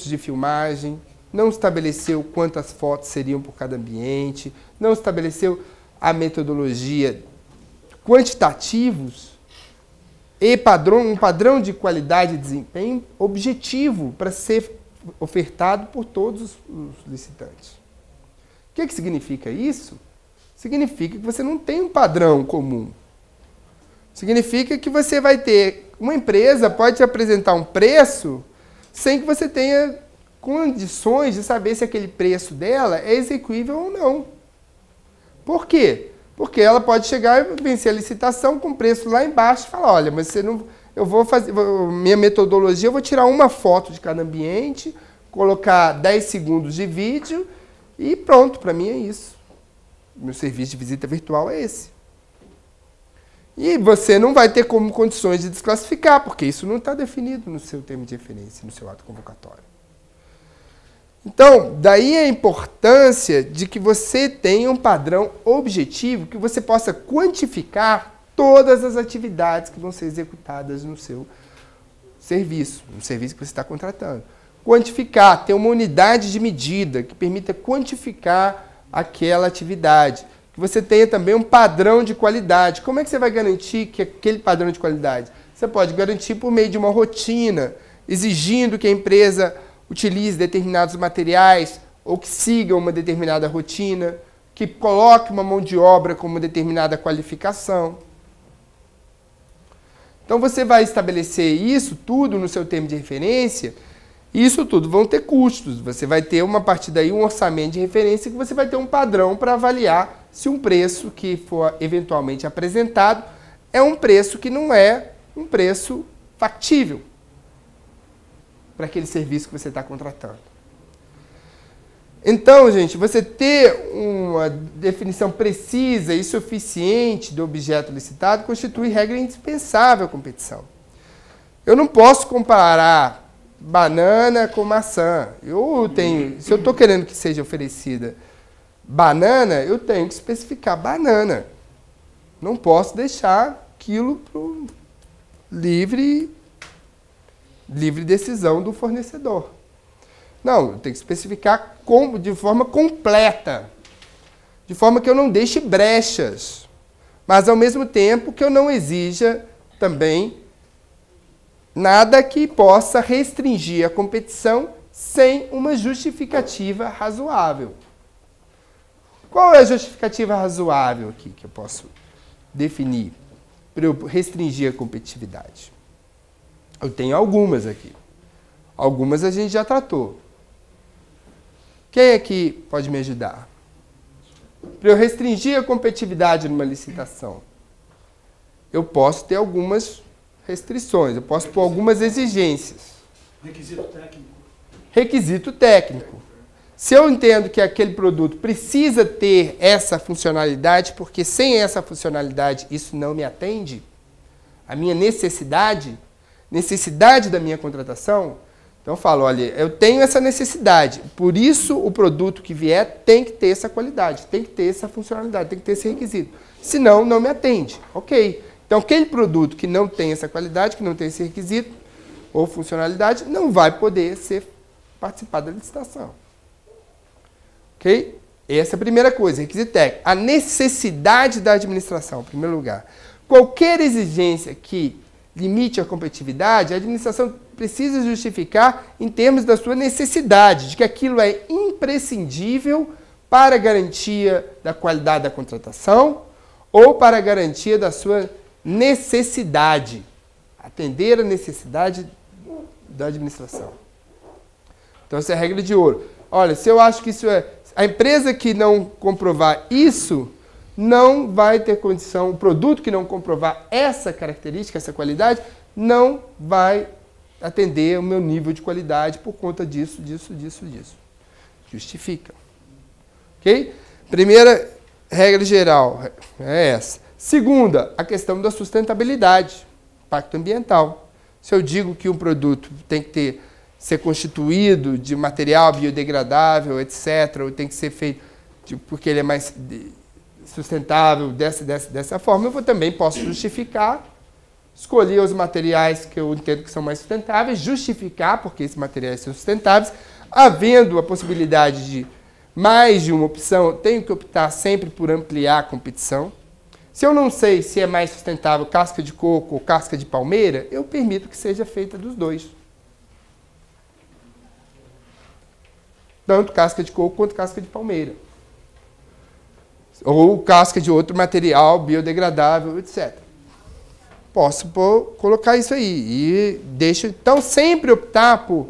de filmagem, não estabeleceu quantas fotos seriam por cada ambiente, não estabeleceu a metodologia quantitativos e um padrão de qualidade e desempenho objetivo para ser ofertado por todos os licitantes. O que significa isso? Significa que você não tem um padrão comum. Significa que você vai ter... Uma empresa pode te apresentar um preço sem que você tenha condições de saber se aquele preço dela é execuível ou não. Por quê? Porque ela pode chegar e vencer a licitação com preço lá embaixo e falar, olha, mas você não, eu vou fazer, minha metodologia, eu vou tirar uma foto de cada ambiente, colocar 10 segundos de vídeo e pronto, para mim é isso. Meu serviço de visita virtual é esse. E você não vai ter como condições de desclassificar, porque isso não está definido no seu termo de referência, no seu ato convocatório. Então, daí a importância de que você tenha um padrão objetivo, que você possa quantificar todas as atividades que vão ser executadas no seu serviço, no serviço que você está contratando. Quantificar, ter uma unidade de medida que permita quantificar aquela atividade, que você tenha também um padrão de qualidade. Como é que você vai garantir que aquele padrão de qualidade? Você pode garantir por meio de uma rotina, exigindo que a empresa utilize determinados materiais ou que siga uma determinada rotina, que coloque uma mão de obra com uma determinada qualificação. Então você vai estabelecer isso tudo no seu termo de referência, e isso tudo vão ter custos. Você vai ter, a partir daí, um orçamento de referência que você vai ter um padrão para avaliar se um preço que for eventualmente apresentado é um preço que não é um preço factível para aquele serviço que você está contratando. Então, gente, você ter uma definição precisa e suficiente do objeto licitado constitui regra indispensável à competição. Eu não posso comparar banana com maçã. Se eu estou querendo que seja oferecida banana, eu tenho que especificar banana. Não posso deixar aquilo pro livre decisão do fornecedor. Não, eu tenho que especificar de forma completa, de forma que eu não deixe brechas, mas ao mesmo tempo que eu não exija também nada que possa restringir a competição sem uma justificativa razoável. Qual é a justificativa razoável aqui que eu posso definir para eu restringir a competitividade? Eu tenho algumas aqui. Algumas a gente já tratou. Quem aqui pode me ajudar? Para eu restringir a competitividade numa licitação, eu posso ter algumas restrições, eu posso pôr algumas exigências. Requisito técnico. Requisito técnico. Se eu entendo que aquele produto precisa ter essa funcionalidade, porque sem essa funcionalidade isso não me atende, a minha necessidade da minha contratação, então eu falo, olha, eu tenho essa necessidade, por isso o produto que vier tem que ter essa qualidade, tem que ter essa funcionalidade, tem que ter esse requisito. Senão, não me atende. Ok. Então, aquele produto que não tem essa qualidade, que não tem esse requisito ou funcionalidade, não vai poder participar da licitação. Ok? Essa é a primeira coisa, requisito técnico. A necessidade da administração, em primeiro lugar. Qualquer exigência que limite a competitividade, a administração precisa justificar em termos da sua necessidade, de que aquilo é imprescindível para a garantia da qualidade da contratação ou para a garantia da sua necessidade, atender a necessidade da administração. Então, essa é a regra de ouro. Olha, se eu acho que isso é... A empresa que não comprovar isso não vai ter condição, o produto que não comprovar essa característica, essa qualidade, não vai atender o meu nível de qualidade por conta disso. Justifica. Ok? Primeira regra geral é essa. Segunda, a questão da sustentabilidade, impacto ambiental. Se eu digo que um produto tem que ser constituído de material biodegradável, etc., ou tem que ser feito porque ele é mais sustentável dessa forma, eu também posso justificar, escolher os materiais que eu entendo que são mais sustentáveis, justificar porque esses materiais são sustentáveis, havendo a possibilidade de mais de uma opção, eu tenho que optar sempre por ampliar a competição. Se eu não sei se é mais sustentável casca de coco ou casca de palmeira, eu permito que seja feita dos dois. Tanto casca de coco quanto casca de palmeira. Ou casca de outro material biodegradável, etc. Posso colocar isso aí. E deixo, então, sempre optar por...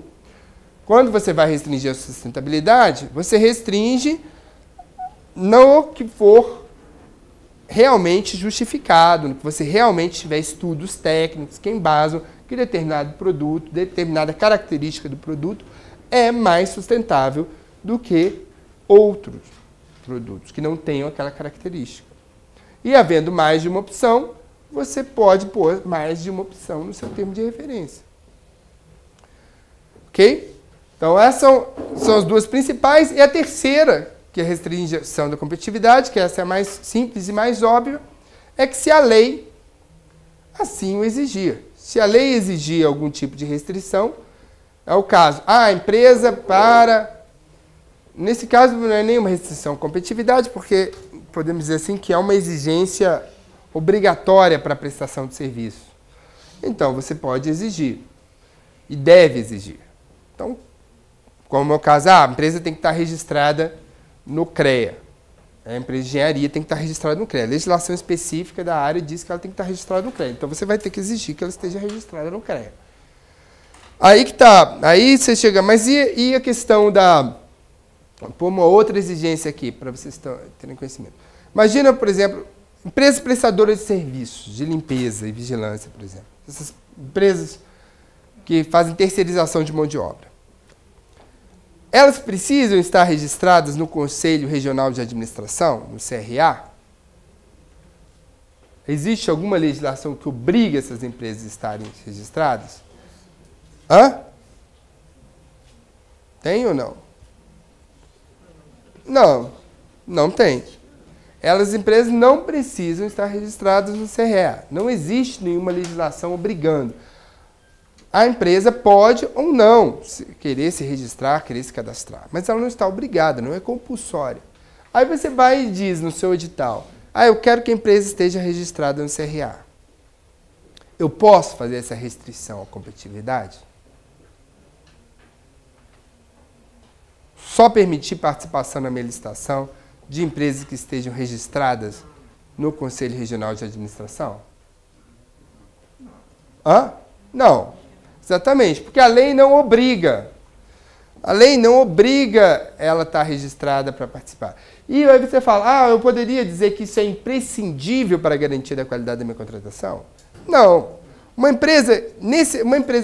Quando você vai restringir a sustentabilidade, você restringe no que for realmente justificado, no que você realmente tiver estudos técnicos que embasam que determinado produto, determinada característica do produto é mais sustentável do que outros produtos que não tenham aquela característica. E havendo mais de uma opção, você pode pôr mais de uma opção no seu termo de referência. Ok? Então, essas são as duas principais. E a terceira, que é a restrição da competitividade, que essa é a mais simples e mais óbvia, é que se a lei assim o exigir. Se a lei exigir algum tipo de restrição, é o caso. A empresa para... Nesse caso, não é nenhuma restrição à competitividade, porque podemos dizer assim, que é uma exigência obrigatória para a prestação de serviço. Então, você pode exigir e deve exigir. Então, como no meu caso, a empresa tem que estar registrada no CREA. A empresa de engenharia tem que estar registrada no CREA. A legislação específica da área diz que ela tem que estar registrada no CREA. Então, você vai ter que exigir que ela esteja registrada no CREA. Aí que tá. Aí você chega, mas e a questão da... Vou pôr uma outra exigência aqui, para vocês terem conhecimento. Imagina, por exemplo, empresas prestadoras de serviços, de limpeza e vigilância, por exemplo. Essas empresas que fazem terceirização de mão de obra. Elas precisam estar registradas no Conselho Regional de Administração, no CRA? Existe alguma legislação que obriga essas empresas a estarem registradas? Hã? Tem ou não? Não, não tem. As empresas não precisam estar registradas no CRA. Não existe nenhuma legislação obrigando. A empresa pode ou não querer se registrar, querer se cadastrar, mas ela não está obrigada, não é compulsória. Aí você vai e diz no seu edital, eu quero que a empresa esteja registrada no CRA. Eu posso fazer essa restrição à competitividade? Só permitir participação na minha licitação de empresas que estejam registradas no Conselho Regional de Administração? Hã? Não. Exatamente, porque a lei não obriga. A lei não obriga ela a estar registrada para participar. E aí você fala, eu poderia dizer que isso é imprescindível para a garantia da qualidade da minha contratação? Não. Uma empresa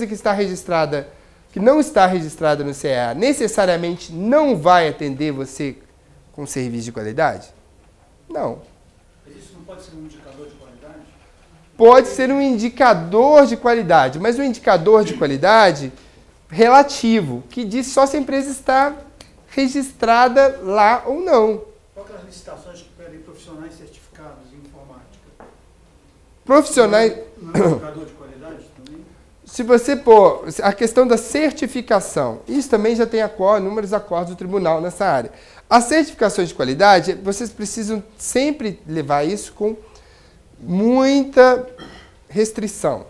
que está registrada, que não está registrada no CEA, necessariamente não vai atender você com serviço de qualidade? Não. Mas isso não pode ser um indicador de qualidade? Pode ser um indicador de qualidade, mas um indicador de qualidade relativo, que diz só se a empresa está registrada lá ou não. Qual que é as licitações que pedem profissionais certificados em informática? Profissionais... Não é um indicador de qualidade também? Se você pôr a questão da certificação, isso também já tem inúmeros acordos do tribunal nessa área. As certificações de qualidade, vocês precisam sempre levar isso com muita restrição.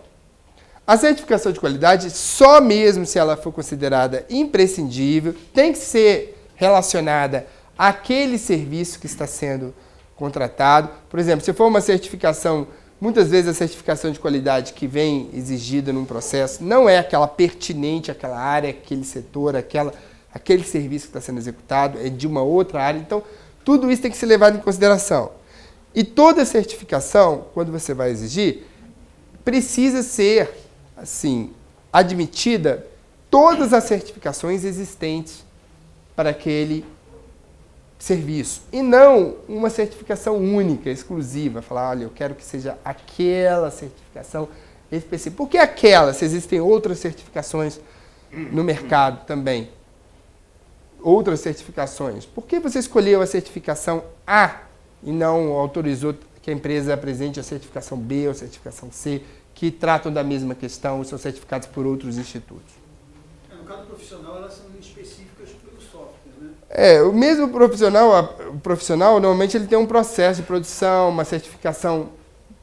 A certificação de qualidade, só mesmo se ela for considerada imprescindível, tem que ser relacionada àquele serviço que está sendo contratado. Por exemplo, se for uma certificação, muitas vezes a certificação de qualidade que vem exigida num processo não é aquela pertinente àquela área, aquele setor, aquele serviço que está sendo executado, é de uma outra área. Então, tudo isso tem que ser levado em consideração. E toda certificação, quando você vai exigir, precisa ser, assim, admitida todas as certificações existentes para aquele serviço. E não uma certificação única, exclusiva. Falar, olha, eu quero que seja aquela certificação específica. Por que aquela, se existem outras certificações no mercado também? Outras certificações. Por que você escolheu a certificação A e não autorizou que a empresa apresente a certificação B ou a certificação C, que tratam da mesma questão e são certificados por outros institutos? No caso profissional, elas são específicas pelo software, né? O mesmo profissional, normalmente ele tem um processo de produção, uma certificação.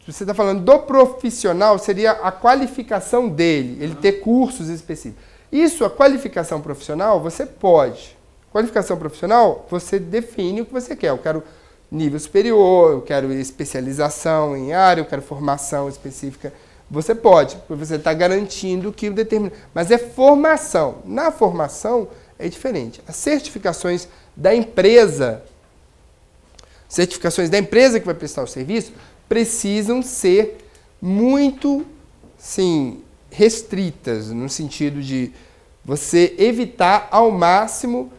Se você está falando do profissional, seria a qualificação dele, ele ter cursos específicos. Isso, a qualificação profissional, você pode. Qualificação profissional, você define o que você quer. Eu quero nível superior, eu quero especialização em área, eu quero formação específica. Você pode, porque você está garantindo que determina. Mas é formação. Na formação é diferente. As certificações da empresa que vai prestar o serviço, precisam ser muito, sim, restritas, no sentido de você evitar ao máximo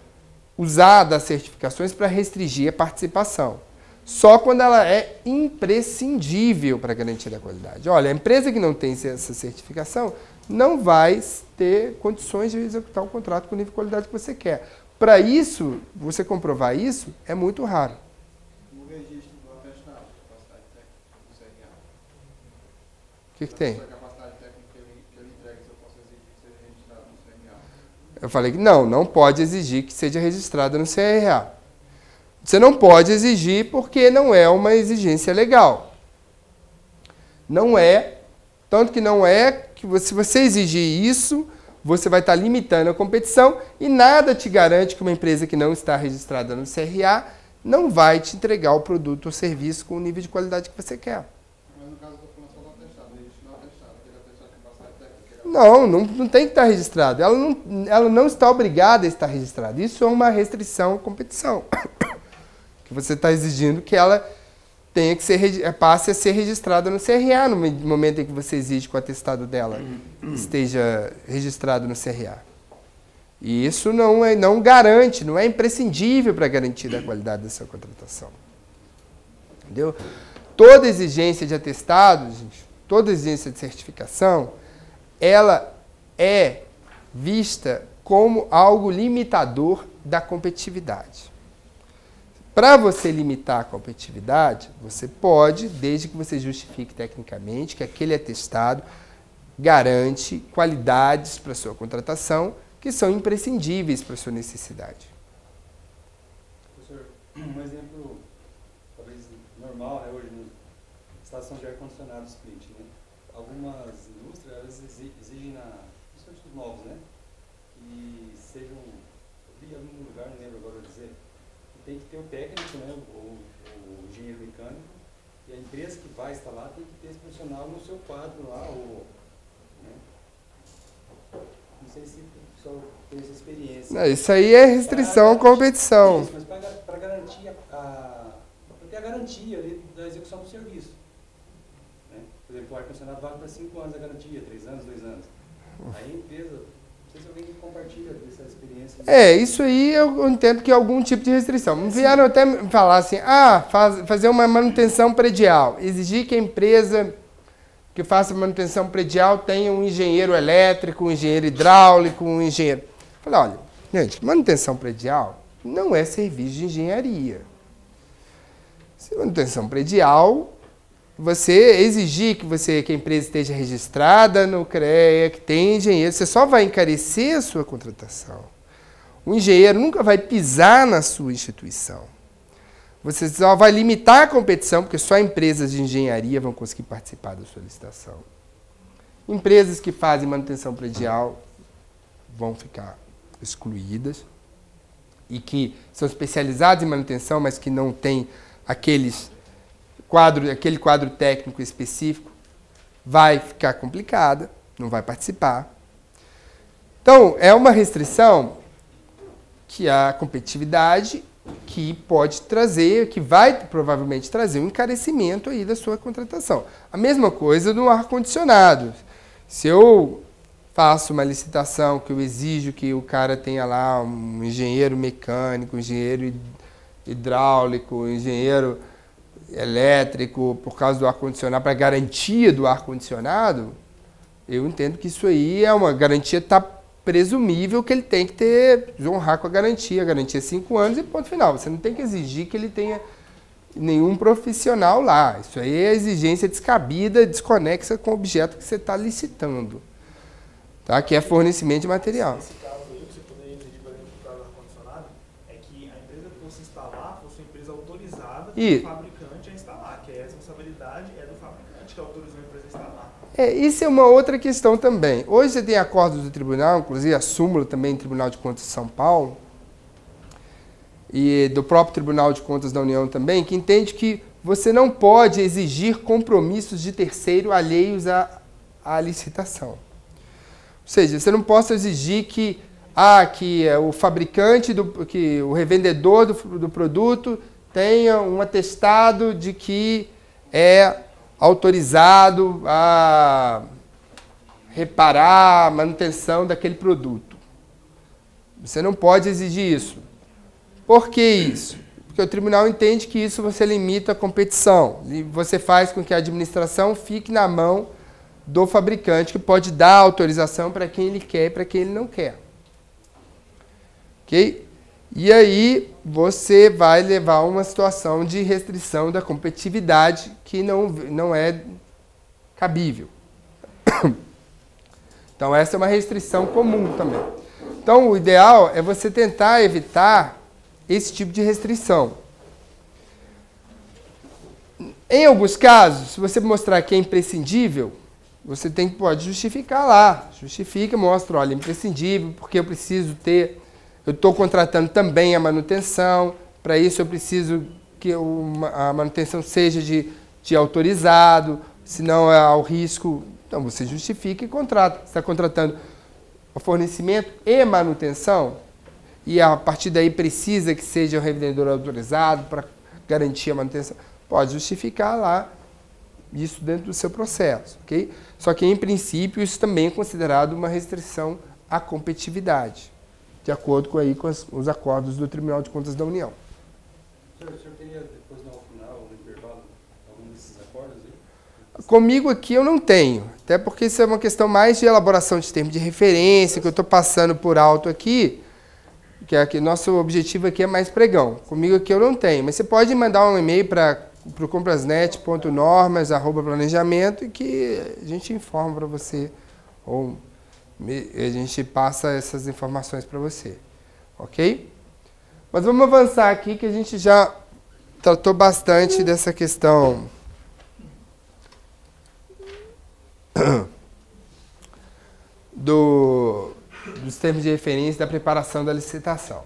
usar das certificações para restringir a participação. Só quando ela é imprescindível para garantir a qualidade. Olha, a empresa que não tem essa certificação não vai ter condições de executar o contrato com o nível de qualidade que você quer. Para isso, você comprovar isso, é muito raro. No registro do atestado de capacidade técnica do CRA. O que tem? A capacidade técnica que ele entrega, se eu posso exigir que seja registrado no CRA. Eu falei que não pode exigir que seja registrada no CRA. Você não pode exigir porque não é uma exigência legal. Não é, tanto que não é que se você exigir isso, você vai estar limitando a competição e nada te garante que uma empresa que não está registrada no CRA não vai te entregar o produto ou serviço com o nível de qualidade que você quer. Mas no caso da formação do atestado, existe no atestado, aquele atestado que passa a técnica. Não tem que estar registrado. Ela não está obrigada a estar registrada. Isso é uma restrição à competição. Que você está exigindo que ela tenha que passe a ser registrada no CRA no momento em que você exige que o atestado dela esteja registrado no CRA. E isso não garante, não é imprescindível para garantir a qualidade da sua contratação. Entendeu? Toda exigência de atestado, gente, toda exigência de certificação, ela é vista como algo limitador da competitividade. Para você limitar a competitividade, você pode, desde que você justifique tecnicamente que aquele atestado garante qualidades para a sua contratação que são imprescindíveis para a sua necessidade. Professor, um exemplo talvez normal, né, hoje na estação de ar-condicionado split, né? Algumas indústrias elas exigem, principalmente os novos, né, que sejam, eu vi em algum lugar, não lembro agora dizer, tem que ter o técnico, né, o engenheiro mecânico, e a empresa que vai instalar tem que ter esse profissional no seu quadro lá, né? Não sei se o pessoal tem essa experiência. Não, isso aí é restrição à competição. Isso, mas para garantir ter a garantia ali da execução do serviço. Né? Por exemplo, o ar-condicionado vale para 5 anos a garantia, 3 anos, 2 anos. Aí a empresa... Não sei se alguém compartilha dessa experiência. Isso aí eu entendo que é algum tipo de restrição. Me vieram até falar assim, fazer uma manutenção predial. Exigir que a empresa que faça manutenção predial tenha um engenheiro elétrico, um engenheiro hidráulico, um engenheiro... Falei, olha, gente, manutenção predial não é serviço de engenharia. Se manutenção predial... Você exigir que a empresa esteja registrada no CREA, que tem engenheiro, você só vai encarecer a sua contratação. O engenheiro nunca vai pisar na sua instituição. Você só vai limitar a competição, porque só empresas de engenharia vão conseguir participar da sua licitação. Empresas que fazem manutenção predial vão ficar excluídas e que são especializadas em manutenção, mas que não têm aquele quadro técnico específico, vai ficar complicada, não vai participar. Então, é uma restrição que a competitividade que pode trazer, que vai provavelmente trazer um encarecimento aí da sua contratação. A mesma coisa no ar-condicionado. Se eu faço uma licitação que eu exijo que o cara tenha lá um engenheiro mecânico, um engenheiro hidráulico, um engenheiro elétrico, por causa do ar-condicionado, para garantia do ar-condicionado, eu entendo que isso aí é uma garantia, está presumível que ele tem que honrar com a garantia é 5 anos e ponto final. Você não tem que exigir que ele tenha nenhum profissional lá. Isso aí é exigência descabida, desconexa com o objeto que você está licitando, tá? Que é fornecimento de material. Nesse caso aí, você poderia exigir, por exemplo, para o ar-condicionado, é que a empresa que fosse instalar fosse uma empresa autorizada pelo fabricante a instalar, que a responsabilidade é do fabricante que autorizou a empresa a instalar. Isso é uma outra questão também. Hoje você tem acordos do tribunal, inclusive a súmula também do Tribunal de Contas de São Paulo, e do próprio Tribunal de Contas da União também, que entende que você não pode exigir compromissos de terceiro alheios à licitação. Ou seja, você não pode exigir que o fabricante, que o revendedor do produto tenha um atestado de que é autorizado a reparar a manutenção daquele produto. Você não pode exigir isso. Por que isso? Porque o tribunal entende que isso você limita a competição. E você faz com que a administração fique na mão do fabricante, que pode dar autorização para quem ele quer e para quem ele não quer. Ok? E aí você vai levar a uma situação de restrição da competitividade que não é cabível. Então essa é uma restrição comum também. Então o ideal é você tentar evitar esse tipo de restrição. Em alguns casos, se você mostrar que é imprescindível, você pode justificar lá. Justifica, mostra, olha, imprescindível, porque eu preciso ter... Eu estou contratando também a manutenção, para isso eu preciso que a manutenção seja de autorizado, senão há o risco... Então, você justifica e contrata. Você está contratando o fornecimento e manutenção, e a partir daí precisa que seja o revendedor autorizado para garantir a manutenção. Pode justificar lá isso dentro do seu processo, ok? Só que, em princípio, isso também é considerado uma restrição à competitividade, de acordo com os acordos do Tribunal de Contas da União. O senhor teria, depois no final, no intervalo, algum desses acordos aí? Comigo aqui eu não tenho, até porque isso é uma questão mais de elaboração de termos de referência, que eu estou passando por alto aqui, que nosso objetivo aqui é mais pregão. Comigo aqui eu não tenho, mas você pode mandar um e-mail para o comprasnet.normas@planejamento e que a gente informa para você, ou a gente passa essas informações para você, ok? Mas vamos avançar aqui, que a gente já tratou bastante dessa questão dos termos de referência da preparação da licitação.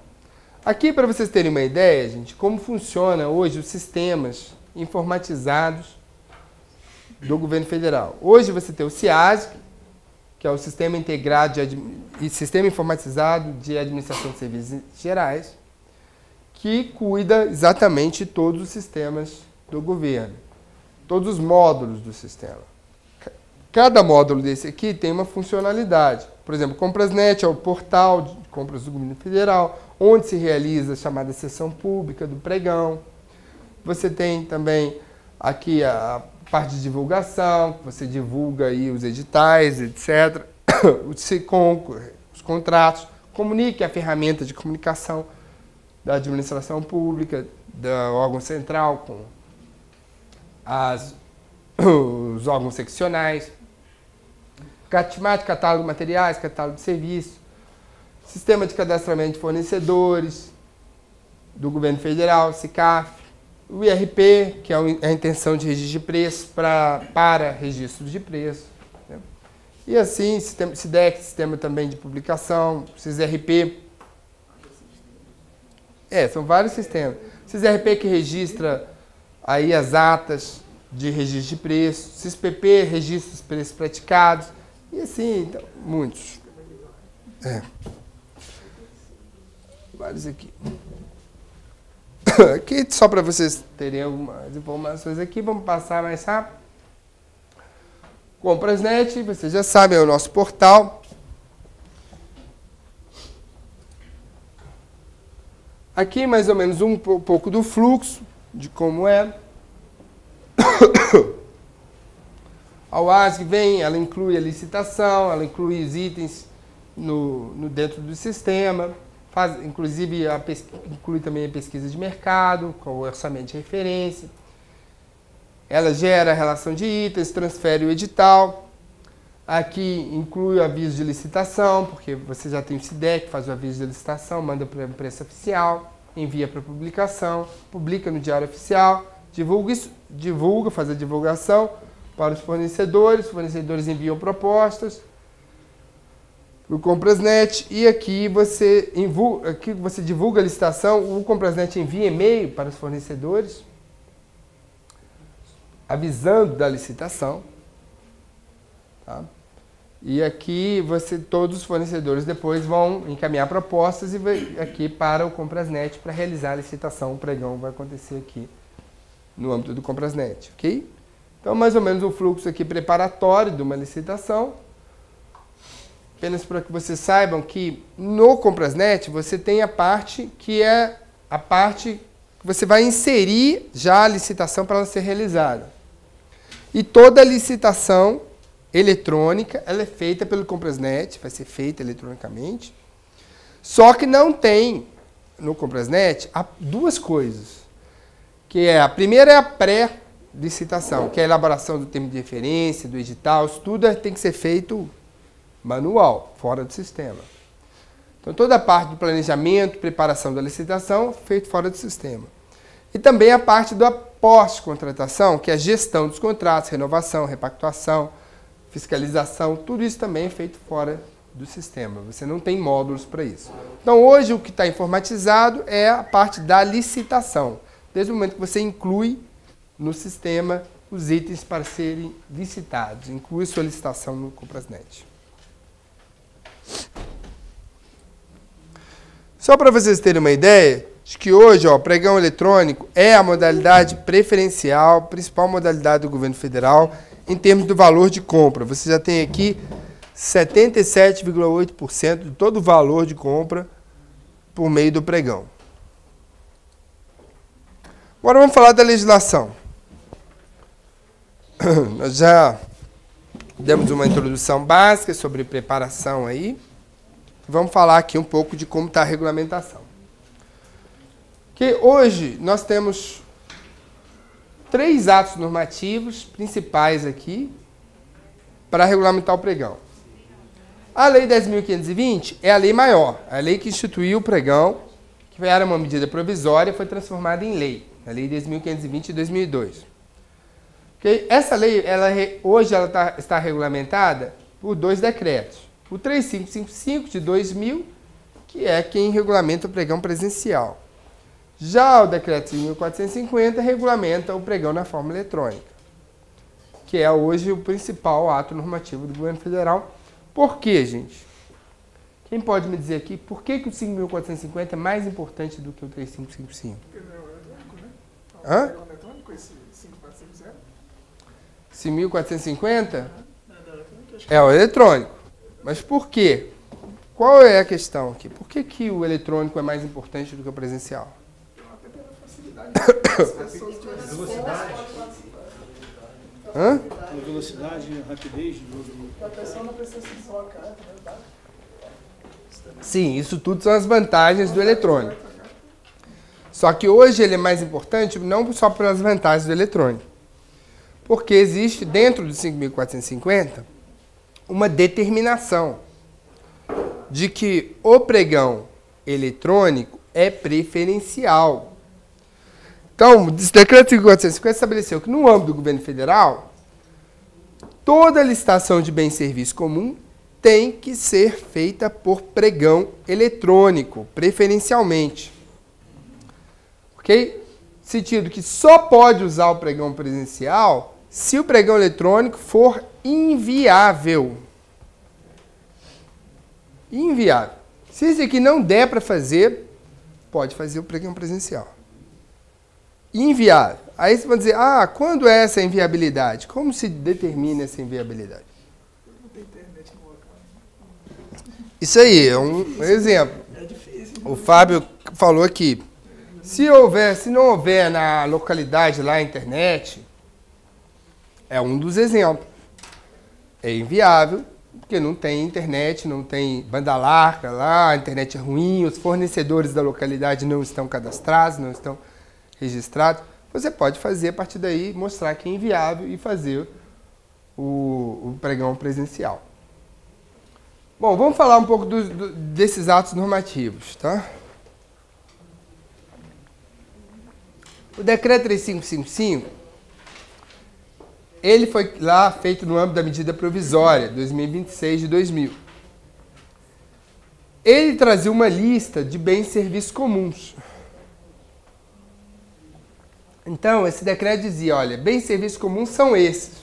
Aqui, para vocês terem uma ideia, gente, como funciona hoje os sistemas informatizados do governo federal. Hoje você tem o SIASG, que é o Sistema Integrado e Sistema Informatizado de Administração de Serviços Gerais, que cuida exatamente de todos os sistemas do governo, todos os módulos do sistema. Cada módulo desse aqui tem uma funcionalidade. Por exemplo, Comprasnet é o portal de compras do governo federal, onde se realiza a chamada sessão pública do pregão. Você tem também aqui a parte de divulgação, você divulga aí os editais, etc. Os contratos. Comunique a ferramenta de comunicação da administração pública, do órgão central com os órgãos seccionais. CATMAT, catálogo de materiais, catálogo de serviços. Sistema de cadastramento de fornecedores do governo federal, SICAF. O IRP, que é a intenção de registro de preço para registros de preço. Né? E assim, SIDEC, sistema também de publicação, CISRP. São vários sistemas. CISRP que registra aí as atas de registro de preço, CISPP, registro dos preços praticados, e assim, então, muitos. Vários aqui. Aqui, só para vocês terem algumas informações aqui, vamos passar mais rápido. Comprasnet, vocês já sabem, é o nosso portal. Aqui, mais ou menos, um pouco do fluxo, de como é. A UASG vem, ela inclui a licitação, ela inclui os itens dentro do sistema. Inclusive, inclui também a pesquisa de mercado, com o orçamento de referência. Ela gera a relação de itens, transfere o edital. Aqui inclui o aviso de licitação, porque você já tem o SIDEC, faz o aviso de licitação, manda para a imprensa oficial, envia para publicação, publica no Diário Oficial, divulga, faz a divulgação para os fornecedores enviam propostas. O Comprasnet, e aqui você divulga a licitação, o Comprasnet envia e-mail para os fornecedores, avisando da licitação. Tá? E aqui todos os fornecedores depois vão encaminhar propostas e vai aqui para o Comprasnet para realizar a licitação. O pregão vai acontecer aqui no âmbito do Comprasnet, ok? Então, mais ou menos o fluxo aqui preparatório de uma licitação. Apenas para que vocês saibam que no Comprasnet você tem a parte que é a parte que você vai inserir já a licitação para ela ser realizada. E toda a licitação eletrônica, ela é feita pelo Comprasnet, vai ser feita eletronicamente. Só que não tem no Comprasnet duas coisas. Que a primeira é a pré-licitação, que é a elaboração do termo de referência, do edital, isso tudo tem que ser feito manual, fora do sistema. Então, toda a parte do planejamento, preparação da licitação, feito fora do sistema. E também a parte da pós-contratação, que é a gestão dos contratos, renovação, repactuação, fiscalização, tudo isso também é feito fora do sistema. Você não tem módulos para isso. Então, hoje, o que está informatizado é a parte da licitação. Desde o momento que você inclui no sistema os itens para serem licitados. Inclui sua licitação no Comprasnet. Só para vocês terem uma ideia, de que hoje, ó, pregão eletrônico é a modalidade preferencial, principal modalidade do governo federal, em termos do valor de compra. Você já tem aqui 77,8% de todo o valor de compra por meio do pregão. Agora vamos falar da legislação. Nós já demos uma introdução básica sobre preparação aí. Vamos falar aqui um pouco de como está a regulamentação. Que hoje nós temos 3 atos normativos principais aqui para regulamentar o pregão. A Lei 10.520 é a lei maior, a lei que instituiu o pregão, que era uma medida provisória e foi transformada em lei, a Lei 10.520 de 2002. Okay? Essa lei, hoje ela está regulamentada por 2 decretos. O 3555 de 2000, que é quem regulamenta o pregão presencial. Já o decreto 5.450 regulamenta o pregão na forma eletrônica, que é hoje o principal ato normativo do governo federal. Por quê, gente? Quem pode me dizer aqui por que o 5.450 é mais importante do que o 3555? Porque não é eletrônico, né? Hã? É eletrônico esse 5450? 5.450 é o eletrônico. Mas por quê? Qual é a questão aqui? Por que o eletrônico é mais importante do que o presencial? Velocidade. Hã? Velocidade, rapidez. A pessoa não precisa se deslocar, né? Sim, isso tudo são as vantagens do eletrônico. Só que hoje ele é mais importante não só pelas vantagens do eletrônico. Porque existe dentro do 5.450 uma determinação de que o pregão eletrônico é preferencial. Então, o decreto 5.450 estabeleceu que no âmbito do governo federal, toda licitação de bem e serviço comum tem que ser feita por pregão eletrônico, preferencialmente. Ok? Sentido que só pode usar o pregão presencial se o pregão eletrônico for inviável. Inviável. Se esse aqui não der para fazer, pode fazer o pregão presencial. Inviável. Aí você vai dizer, quando é essa inviabilidade? Como se determina essa inviabilidade? Não tem internet no local. Isso aí é um exemplo. É difícil. O Fábio falou aqui, se não houver na localidade lá a internet, é um dos exemplos. É inviável, porque não tem internet, não tem banda larga lá, a internet é ruim, os fornecedores da localidade não estão cadastrados, não estão registrados. Você pode fazer a partir daí, mostrar que é inviável e fazer o pregão presencial. Bom, vamos falar um pouco desses atos normativos, tá? O decreto 3555, ele foi lá feito no âmbito da medida provisória, 2026 de 2000. Ele trazia uma lista de bens e serviços comuns. Então, esse decreto dizia, olha, bens e serviços comuns são esses.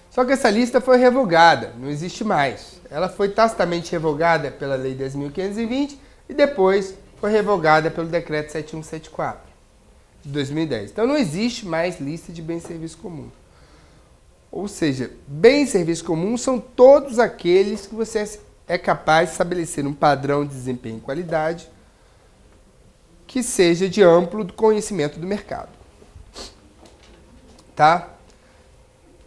Só que essa lista foi revogada, não existe mais. Ela foi tacitamente revogada pela Lei 10.520 e depois foi revogada pelo Decreto 7174 de 2010. Então, não existe mais lista de bens e serviços comuns. Ou seja, bens e serviços comuns são todos aqueles que você é capaz de estabelecer um padrão de desempenho e qualidade que seja de amplo conhecimento do mercado. Tá?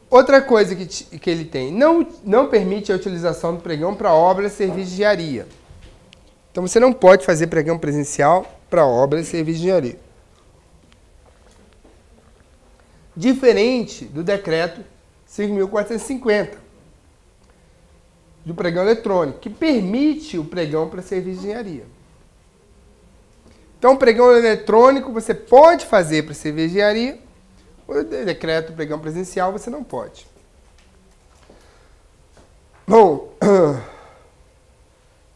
Outra coisa que ele tem, não permite a utilização do pregão para obras e serviços de engenharia. Então, você não pode fazer pregão presencial para obras e serviços de engenharia. Diferente do decreto 5.450, do pregão eletrônico, que permite o pregão para serviços de engenharia. Então, o pregão eletrônico você pode fazer para cervejaria, o decreto pregão presencial você não pode. Bom,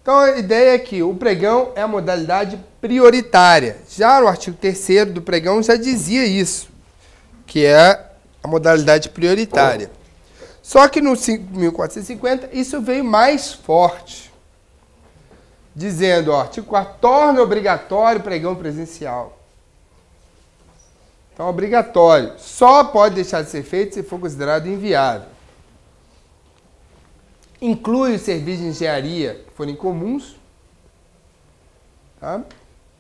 então a ideia é que o pregão é a modalidade prioritária. Já no artigo 3º do pregão já dizia isso, que é a modalidade prioritária. Só que no 5.450 isso veio mais forte, dizendo, ó, artigo 4º, torna obrigatório o pregão presencial. Então, obrigatório. Só pode deixar de ser feito se for considerado inviável. Inclui os serviços de engenharia que forem comuns. Tá?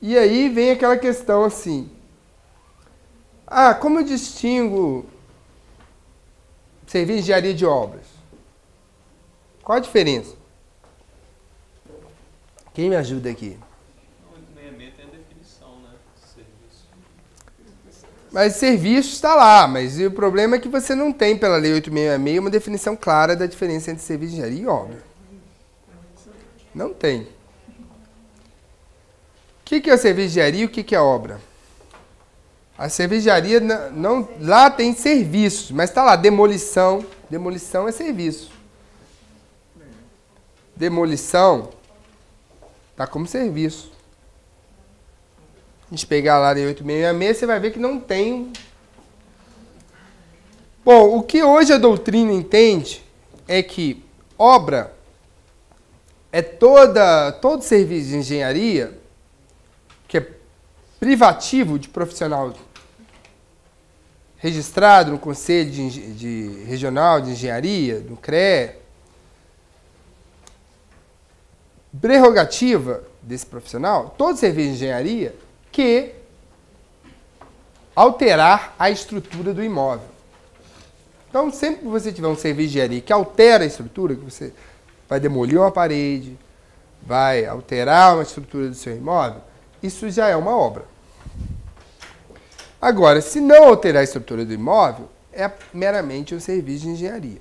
E aí vem aquela questão assim. Ah, como eu distingo serviço de engenharia de obras? Qual a diferença? Quem me ajuda aqui? No 866 tem a definição, né? Serviço. Mas serviço está lá, mas o problema é que você não tem, pela Lei 866, uma definição clara da diferença entre serviço de engenharia e obra. Não tem. O que é o serviço de engenharia e o que é obra? A cervejaria, não, lá tem serviços, mas está lá, demolição. Demolição é serviço. Demolição está como serviço. A gente pegar lá em 866, você vai ver que não tem. Bom, o que hoje a doutrina entende é que obra é todo serviço de engenharia que é privativo de profissional registrado no Conselho de Regional de Engenharia, no CREA, prerrogativa desse profissional, todo serviço de engenharia que alterar a estrutura do imóvel. Então, sempre que você tiver um serviço de engenharia que altera a estrutura, que você vai demolir uma parede, vai alterar uma estrutura do seu imóvel, isso já é uma obra. Agora, se não alterar a estrutura do imóvel, é meramente um serviço de engenharia.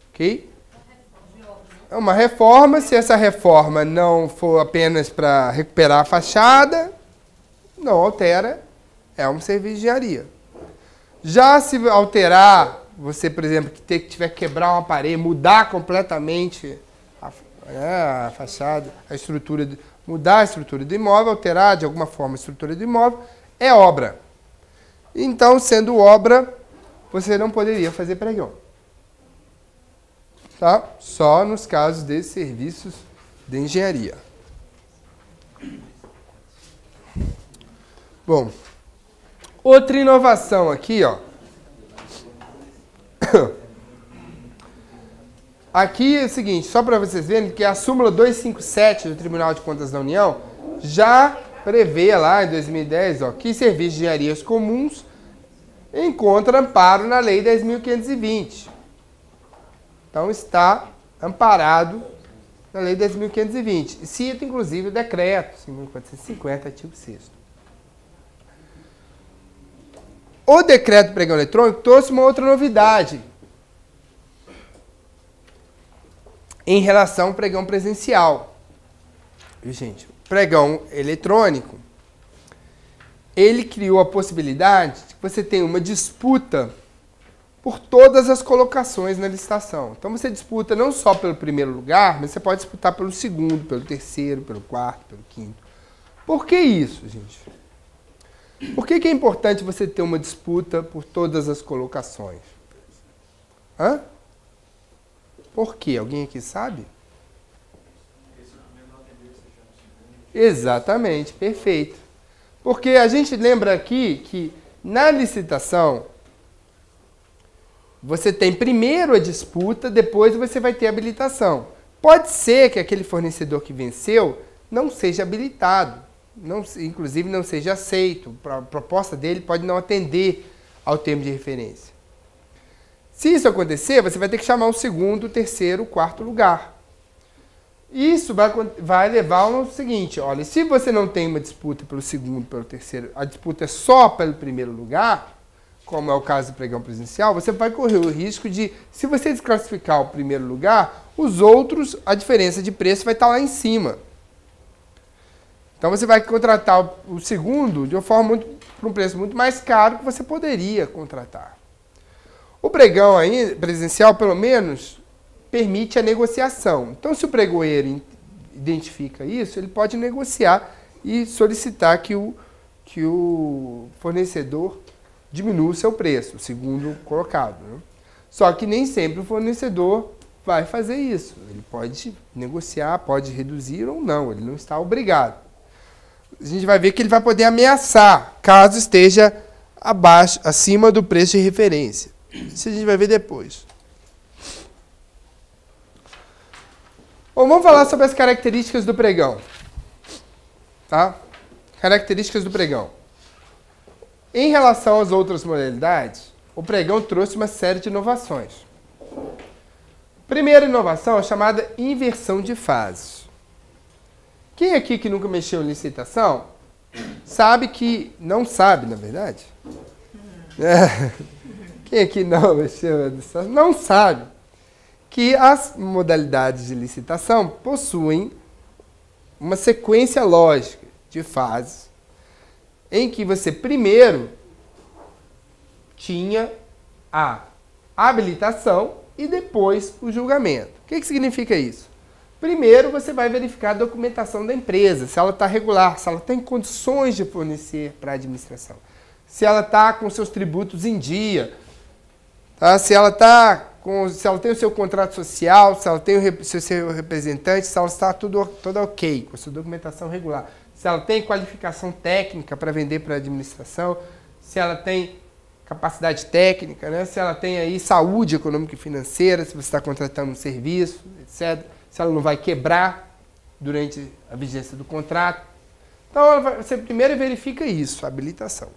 Ok? É uma reforma. Se essa reforma não for apenas para recuperar a fachada, não altera, é um serviço de engenharia. Já se alterar, você, por exemplo, que tiver que quebrar uma parede, mudar completamente a fachada, a estrutura, mudar a estrutura do imóvel, alterar de alguma forma a estrutura do imóvel, é obra. Então, sendo obra, você não poderia fazer pregão. Tá? Só nos casos de serviços de engenharia. Bom, outra inovação aqui, ó. Aqui é o seguinte, só para vocês verem que a súmula 257 do Tribunal de Contas da União já prevê lá em 2010, ó, que serviços de engenharias comuns encontram amparo na Lei 10.520. Então está amparado na Lei 10.520. E cita, inclusive, o decreto 5.450, artigo 6º. O decreto do pregão eletrônico trouxe uma outra novidade em relação ao pregão presencial. Gente, o pregão eletrônico, ele criou a possibilidade de que você tenha uma disputa por todas as colocações na licitação. Então você disputa não só pelo primeiro lugar, mas você pode disputar pelo segundo, pelo terceiro, pelo quarto, pelo quinto. Por que isso, gente? Por que é importante você ter uma disputa por todas as colocações? Hã? Por quê? Alguém aqui sabe? Exatamente, perfeito. Porque a gente lembra aqui que na licitação você tem primeiro a disputa, depois você vai ter a habilitação. Pode ser que aquele fornecedor que venceu não seja habilitado, inclusive não seja aceito. A proposta dele pode não atender ao termo de referência. Se isso acontecer, você vai ter que chamar o segundo, o terceiro, o quarto lugar. Isso vai levar ao seguinte, olha, se você não tem uma disputa pelo segundo, pelo terceiro, a disputa é só pelo primeiro lugar, como é o caso do pregão presencial, você vai correr o risco de, se você desclassificar o primeiro lugar, os outros, a diferença de preço vai estar lá em cima. Então você vai contratar o segundo de uma forma por um preço muito mais caro que você poderia contratar. O pregão aí, presencial, pelo menos, permite a negociação. Então, se o pregoeiro identifica isso, ele pode negociar e solicitar que o fornecedor diminua o seu preço, o segundo colocado, né? Só que nem sempre o fornecedor vai fazer isso. Ele pode negociar, pode reduzir ou não, ele não está obrigado. A gente vai ver que ele vai poder ameaçar, caso esteja acima do preço de referência. Isso a gente vai ver depois. Bom, vamos falar sobre as características do pregão. Tá? Características do pregão. Em relação às outras modalidades, o pregão trouxe uma série de inovações. Primeira inovação é chamada inversão de fases. Quem aqui que nunca mexeu em licitação sabe que... Não sabe, na verdade. Quem aqui não mexeu em licitação não sabe que as modalidades de licitação possuem uma sequência lógica de fases em que você primeiro tinha a habilitação e depois o julgamento. O que significa isso? Primeiro, você vai verificar a documentação da empresa, se ela está regular, se ela tem condições de fornecer para a administração, se ela está com seus tributos em dia, tá? Se ela tem o seu contrato social, se ela tem o seu representante, se ela está tudo ok, com a sua documentação regular, se ela tem qualificação técnica para vender para a administração, se ela tem capacidade técnica, né? Se ela tem aí saúde econômica e financeira, se você está contratando um serviço, etc. Se ela não vai quebrar durante a vigência do contrato. Então, você primeiro verifica isso, a habilitação.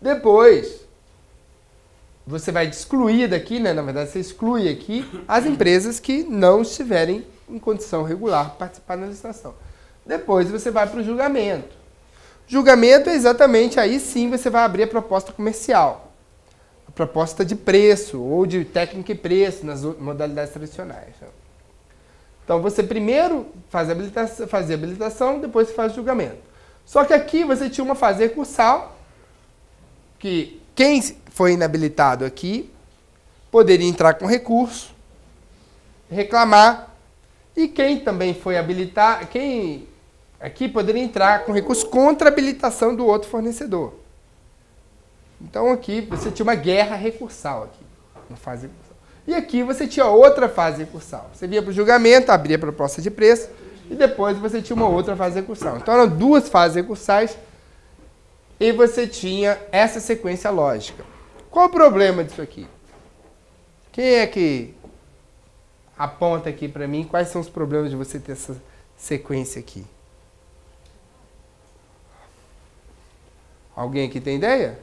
Depois, você vai excluir daqui, né? Na verdade, você exclui aqui as empresas que não estiverem em condição regular para participar da licitação. Depois, você vai para o julgamento. Julgamento é exatamente, aí sim você vai abrir a proposta comercial. A proposta de preço ou de técnica e preço nas modalidades tradicionais. Então você primeiro faz a habilitação, depois você faz o julgamento. Só que aqui você tinha uma fase recursal, que quem foi inabilitado aqui poderia entrar com recurso, reclamar, e quem também foi habilitado, quem aqui poderia entrar com recurso contra a habilitação do outro fornecedor. Então aqui você tinha uma guerra recursal aqui, uma fase recursal. E aqui você tinha outra fase recursal. Você via para o julgamento, abria a proposta de preço, e depois você tinha uma outra fase recursal. Então eram duas fases recursais, e você tinha essa sequência lógica. Qual o problema disso aqui? Quem é que aponta aqui para mim quais são os problemas de você ter essa sequência aqui? Alguém aqui tem ideia?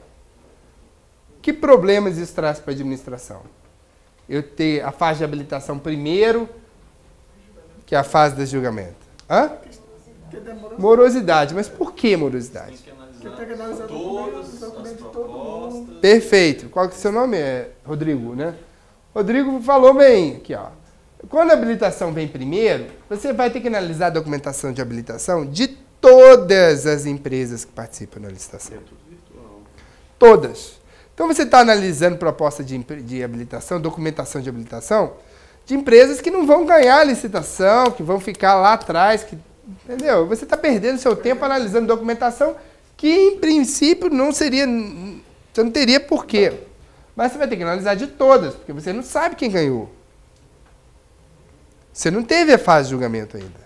Que problemas isso traz para a administração? Eu ter a fase de habilitação primeiro, que é a fase do julgamento. Hã? Morosidade. Mas por que morosidade? Tem que analisar todos os documentos de todo mundo. Perfeito. Qual que é o seu nome? É Rodrigo, né? Rodrigo falou bem aqui, ó. Quando a habilitação vem primeiro, você vai ter que analisar a documentação de habilitação de todas as empresas que participam da licitação. Todas. Então você está analisando proposta de habilitação, documentação de habilitação, de empresas que não vão ganhar a licitação, que vão ficar lá atrás, entendeu? Você está perdendo seu tempo analisando documentação que, em princípio, você não teria porquê. Mas você vai ter que analisar de todas, porque você não sabe quem ganhou. Você não teve a fase de julgamento ainda.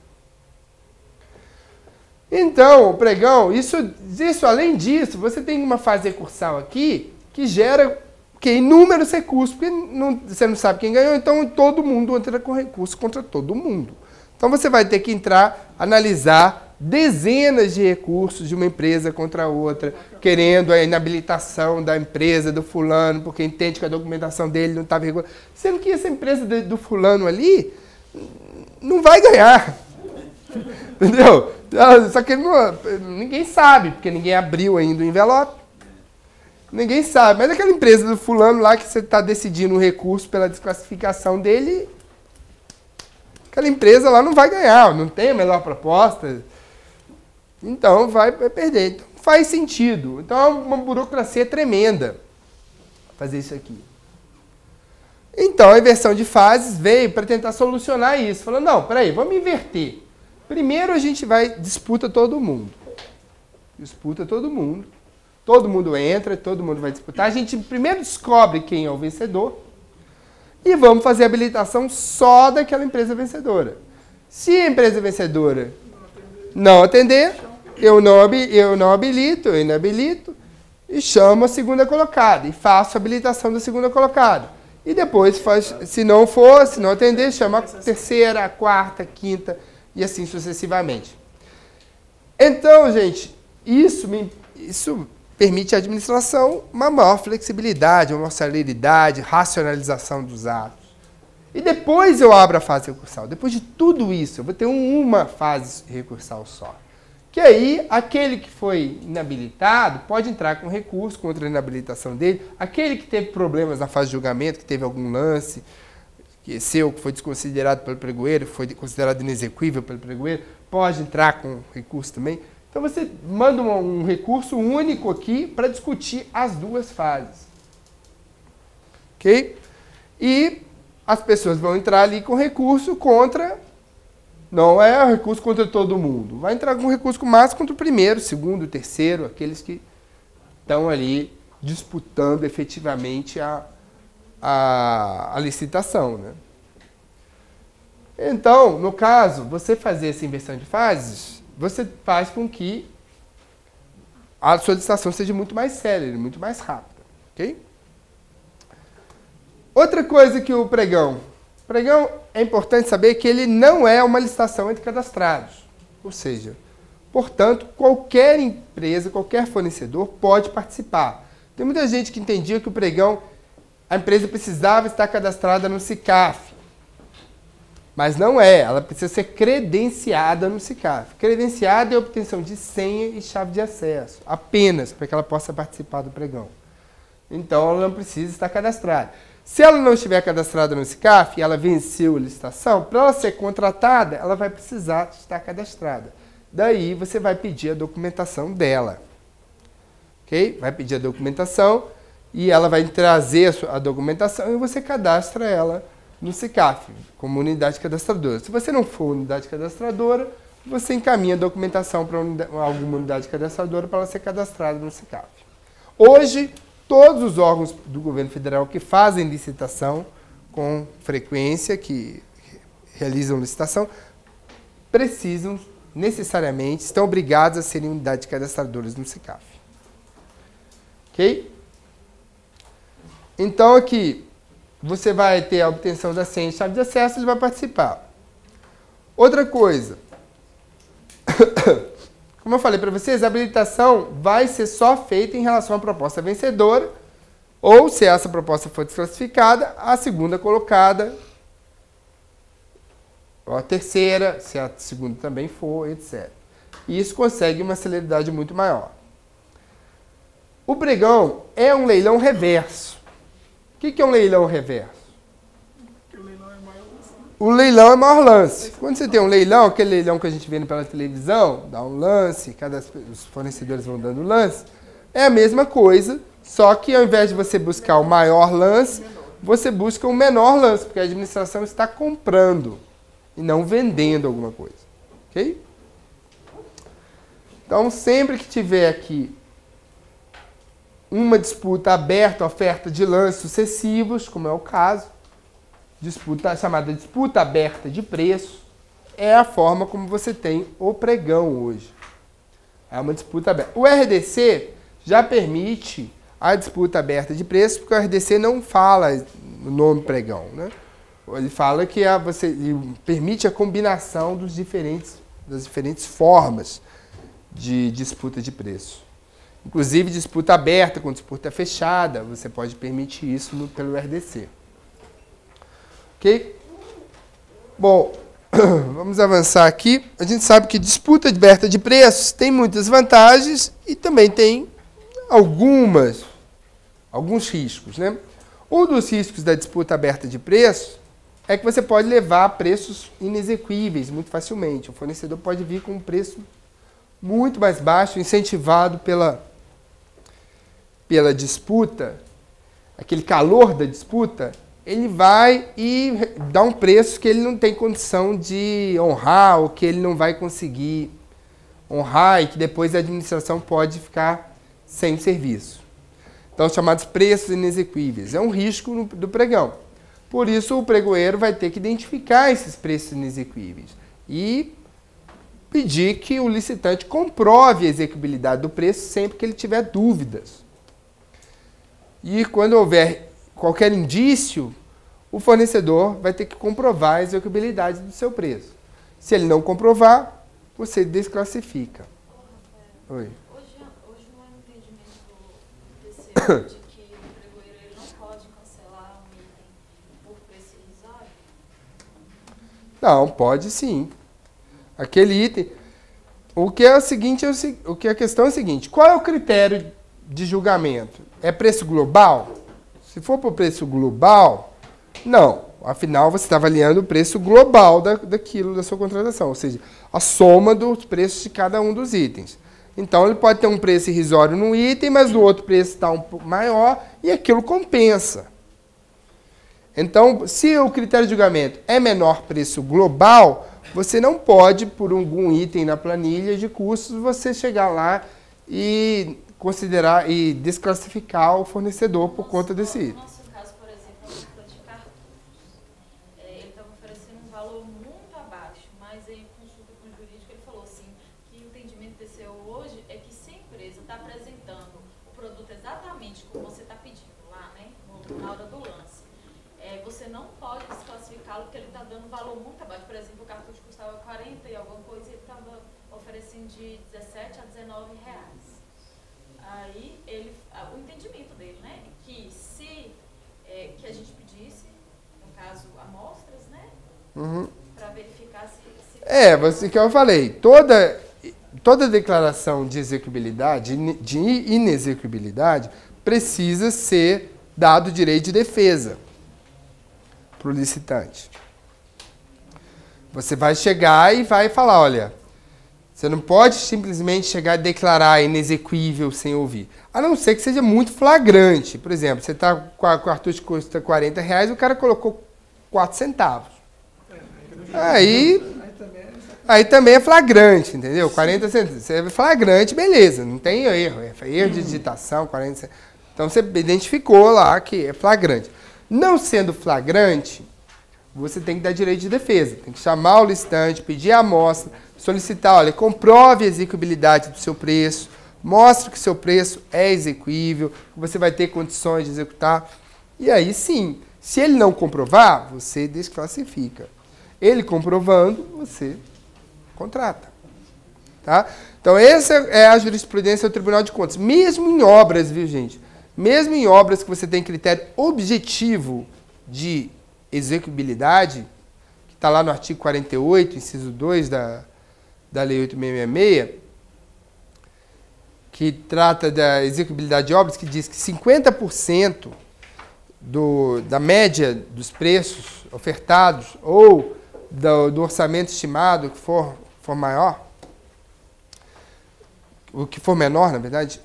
Então, o pregão, isso além disso, você tem uma fase recursal aqui que gera inúmeros recursos, porque você não sabe quem ganhou, então todo mundo entra com recurso contra todo mundo. Então você vai ter que analisar dezenas de recursos de uma empresa contra a outra, querendo a inabilitação da empresa, do fulano, porque entende que a documentação dele não estava regular. Sendo que essa empresa do fulano ali não vai ganhar. Entendeu? Só que ninguém sabe, porque ninguém abriu ainda o envelope. Ninguém sabe. Mas aquela empresa do fulano lá que você está decidindo um recurso pela desclassificação dele, aquela empresa lá não vai ganhar, não tem a melhor proposta. Então vai perder. Então, faz sentido. Então é uma burocracia tremenda fazer isso aqui. Então a inversão de fases veio para tentar solucionar isso. Falando, não, peraí, vamos inverter. Primeiro a gente disputa todo mundo. Disputa todo mundo. Todo mundo entra, todo mundo vai disputar. A gente primeiro descobre quem é o vencedor e vamos fazer a habilitação só daquela empresa vencedora. Se a empresa vencedora não atender, eu não habilito, eu inabilito e chamo a segunda colocada e faço a habilitação da segunda colocada. E depois, se não atender, chama a terceira, a quarta, a quinta e assim sucessivamente. Então, gente, isso permite à administração uma maior flexibilidade, uma maior celeridade, racionalização dos atos. E depois eu abro a fase recursal. Depois de tudo isso, eu vou ter uma fase recursal só. Que aí, aquele que foi inabilitado pode entrar com recurso contra a inabilitação dele. Aquele que teve problemas na fase de julgamento, que teve algum lance, que foi desconsiderado pelo pregoeiro, foi considerado inexequível pelo pregoeiro, pode entrar com recurso também. Então você manda um recurso único aqui para discutir as duas fases. Ok? E as pessoas vão entrar ali com recurso contra... Não é recurso contra todo mundo. Vai entrar com recurso mais contra o primeiro, segundo, terceiro, aqueles que estão ali disputando efetivamente a licitação. Né? Então, no caso, você fazer essa inversão de fases, você faz com que a sua licitação seja muito mais célere, muito mais rápida. Ok? Outra coisa que o pregão é importante saber que ele não é uma licitação entre cadastrados. Ou seja, portanto, qualquer empresa, qualquer fornecedor pode participar. Tem muita gente que entendia que o pregão, a empresa precisava estar cadastrada no SICAF. Mas não é, ela precisa ser credenciada no SICAF. Credenciada é a obtenção de senha e chave de acesso, apenas para que ela possa participar do pregão. Então, ela não precisa estar cadastrada. Se ela não estiver cadastrada no SICAF e ela venceu a licitação, para ela ser contratada, ela vai precisar estar cadastrada. Daí você vai pedir a documentação dela. Ok? Vai pedir a documentação e ela vai trazer a documentação e você cadastra ela no SICAF, como unidade cadastradora. Se você não for unidade cadastradora, você encaminha a documentação para alguma unidade cadastradora para ela ser cadastrada no SICAF. Hoje, todos os órgãos do governo federal que fazem licitação com frequência, que realizam licitação, precisam necessariamente, estão obrigados a serem unidades cadastradoras no SICAF. Ok? Então aqui, você vai ter a obtenção da senha e chave de acesso, ele vai participar. Outra coisa, como eu falei para vocês, a habilitação vai ser só feita em relação à proposta vencedora, ou se essa proposta for desclassificada, a segunda colocada, ou a terceira, se a segunda também for, etc. E isso consegue uma celeridade muito maior. O pregão é um leilão reverso. O que é um leilão reverso? O leilão é maior lance. Quando você tem um leilão, aquele leilão que a gente vê pela televisão, dá um lance, os fornecedores vão dando lance, é a mesma coisa, só que ao invés de você buscar o maior lance, você busca o menor lance, porque a administração está comprando e não vendendo alguma coisa. Ok? Então, sempre que tiver aqui uma disputa aberta, oferta de lances sucessivos, como é o caso, chamada disputa aberta de preço, é a forma como você tem o pregão hoje. É uma disputa aberta. O RDC já permite a disputa aberta de preço, porque o RDC não fala o nome pregão, né? Ele fala que ele permite a combinação das diferentes formas de disputa de preço. Inclusive disputa aberta com disputa fechada, você pode permitir isso pelo RDC. Ok? Bom, vamos avançar aqui. A gente sabe que disputa aberta de preços tem muitas vantagens e também tem alguns riscos, né? Um dos riscos da disputa aberta de preços é que você pode levar a preços inexequíveis muito facilmente. O fornecedor pode vir com um preço muito mais baixo, incentivado pela disputa, aquele calor da disputa, ele vai e dá um preço que ele não tem condição de honrar, ou que ele não vai conseguir honrar, e que depois a administração pode ficar sem serviço. Então, chamados preços inexequíveis. É um risco do pregão. Por isso, o pregoeiro vai ter que identificar esses preços inexequíveis e pedir que o licitante comprove a execuibilidade do preço sempre que ele tiver dúvidas. E quando houver qualquer indício, o fornecedor vai ter que comprovar a execuibilidade do seu preço. Se ele não comprovar, você desclassifica. Oi. Hoje não é um entendimento do TCU de que o pregoeiro ele não pode cancelar um item por preço irrisório? Não, pode sim. Aquele item... O que é o seguinte, a questão é a seguinte, qual é o critério de julgamento? É preço global? Se for por preço global, não. Afinal, você está avaliando o preço global daquilo, da sua contratação, ou seja, a soma dos preços de cada um dos itens. Então, ele pode ter um preço irrisório num item, mas no outro preço está um pouco maior e aquilo compensa. Então, se o critério de julgamento é menor preço global, você não pode, por algum item na planilha de custos, você chegar lá e considerar e desclassificar o fornecedor por conta desse item. No nosso caso, por exemplo, a compra de cartuchos. Ele estava oferecendo um valor muito abaixo, mas em consulta com o jurídico ele falou assim, que o entendimento do TCU hoje é que se a empresa está apresentando o produto exatamente como você está pedindo lá, né, na hora do lance, você não pode desclassificá-lo porque ele está dando um valor muito abaixo. Por exemplo, o cartucho custava 40 e alguma coisa e ele estava oferecendo de 17 a 19 reais. Aí, o entendimento dele, né, que se que a gente pedisse, no caso, amostras, né, para verificar se... Você que eu falei, toda declaração de execuibilidade, de inexecuibilidade, precisa ser dado direito de defesa para o licitante. Você vai chegar e vai falar, olha, você não pode simplesmente chegar e declarar inexequível sem ouvir. A não ser que seja muito flagrante. Por exemplo, você está com o cartucho que custa 40 reais, o cara colocou 4 centavos. Aí também é flagrante, entendeu? 40 centavos. Se é flagrante, beleza, não tem erro. É erro de digitação, 40 centavos. Então você identificou lá que é flagrante. Não sendo flagrante, você tem que dar direito de defesa. Tem que chamar o licitante, pedir a amostra, solicitar, olha, comprove a execuibilidade do seu preço, mostre que seu preço é exequível, que você vai ter condições de executar. E aí sim, se ele não comprovar, você desclassifica. Ele comprovando, você contrata. Tá? Então essa é a jurisprudência do Tribunal de Contas. Mesmo em obras, viu gente? Mesmo em obras que você tem critério objetivo de execuibilidade, que está lá no artigo 48, inciso 2 da Lei 8.666, que trata da execuibilidade de obras, que diz que 50% da média dos preços ofertados ou do orçamento estimado que for maior, o que for menor, na verdade,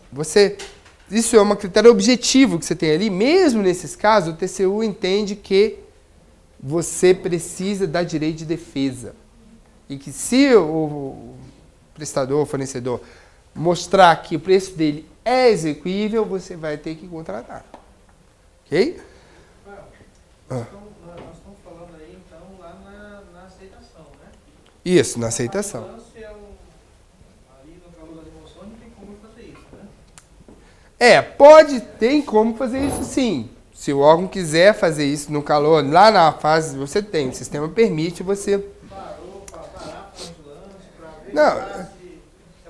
isso é um critério objetivo que você tem ali. Mesmo nesses casos, o TCU entende que você precisa dar direito de defesa. E que se o prestador, o fornecedor, mostrar que o preço dele é exequível, você vai ter que contratar. Ok? Nós estamos falando aí, então, lá na aceitação, né? Isso, na aceitação. Ali no calor das emoções não tem como fazer isso, né? Tem como fazer isso sim. Se o órgão quiser fazer isso no calor, lá na fase, você tem. O sistema permite você... Parou para parar para o lance, para ver Não, se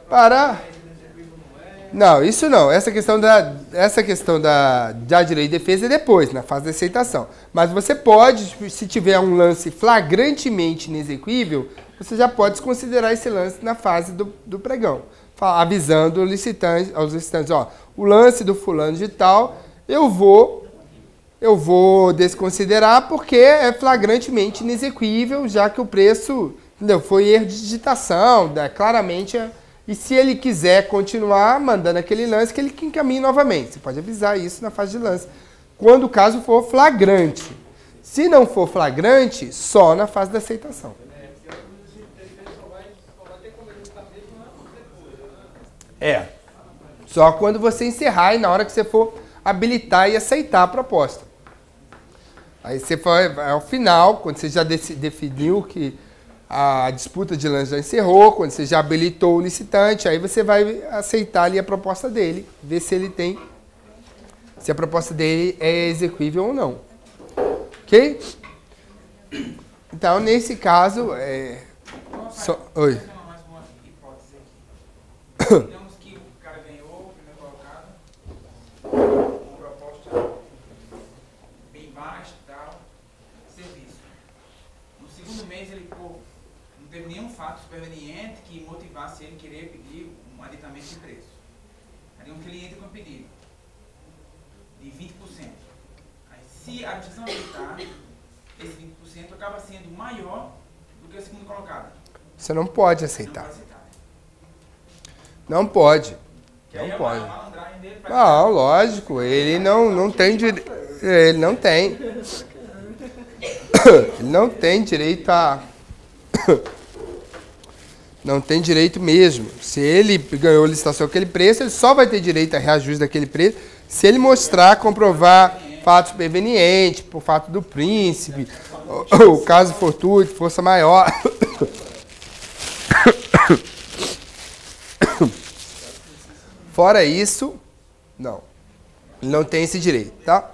parar... não é. Não, isso não. Essa questão da direito de defesa é depois, na fase da aceitação. Mas você pode, se tiver um lance flagrantemente inexequível, você já pode desconsiderar esse lance na fase do pregão. Avisando aos licitantes, ó, o lance do fulano de tal, eu vou desconsiderar porque é flagrantemente inexequível, já que o preço, entendeu, foi erro de digitação, claramente E se ele quiser continuar mandando aquele lance, que ele encaminhe novamente. Você pode avisar isso na fase de lance. Quando o caso for flagrante. Se não for flagrante, só na fase da aceitação. É. Só quando você encerrar e na hora que você for habilitar e aceitar a proposta. Aí você vai ao final, quando você já definiu que a disputa de lance já encerrou, quando você já habilitou o licitante, aí você vai aceitar ali a proposta dele, ver se ele tem, se a proposta dele é execuível ou não. Ok? Então, nesse caso, oi. Mais uma hipótese aqui. Digamos que o cara ganhou, o primeiro colocado, com proposta bem baixa e tal, serviço. No segundo mês ele, não teve nenhum fato superveniente que motivasse ele querer pedir um aditamento de preço. Aí digamos que ele entra com um pedido de 20%. Aí, se a administração aceitar, esse 20% acaba sendo maior do que o segundo colocado. Você não pode aceitar. Não pode aceitar. Não pode. Não pode. Não, lógico. Ele não tem direito. Ele não tem. Ele não tem direito a... Não tem direito mesmo. Se ele ganhou a licitação aquele preço, ele só vai ter direito a reajuste daquele preço se ele mostrar, comprovar fatos supervenientes, por fato do príncipe, o caso fortuito, força maior. Fora isso, não. Ele não tem esse direito, tá?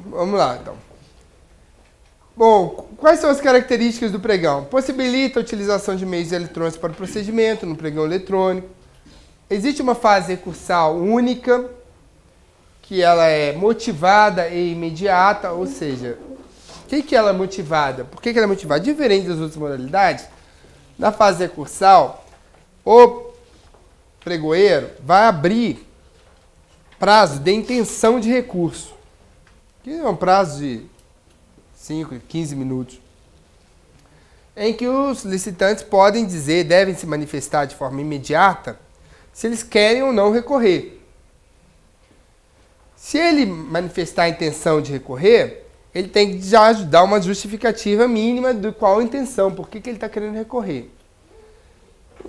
Vamos lá, então. Bom, quais são as características do pregão? Possibilita a utilização de meios eletrônicos para o procedimento no pregão eletrônico. Existe uma fase recursal única, que ela é motivada e imediata, ou seja, o que ela é motivada? Por que ela é motivada? Diferente das outras modalidades, na fase recursal, o pregoeiro vai abrir prazo de intenção de recurso, que é um prazo de 5, 15 minutos, em que os licitantes podem dizer, devem se manifestar de forma imediata, se eles querem ou não recorrer. Se ele manifestar a intenção de recorrer, ele tem que já dar uma justificativa mínima de qual a intenção, por que ele está querendo recorrer.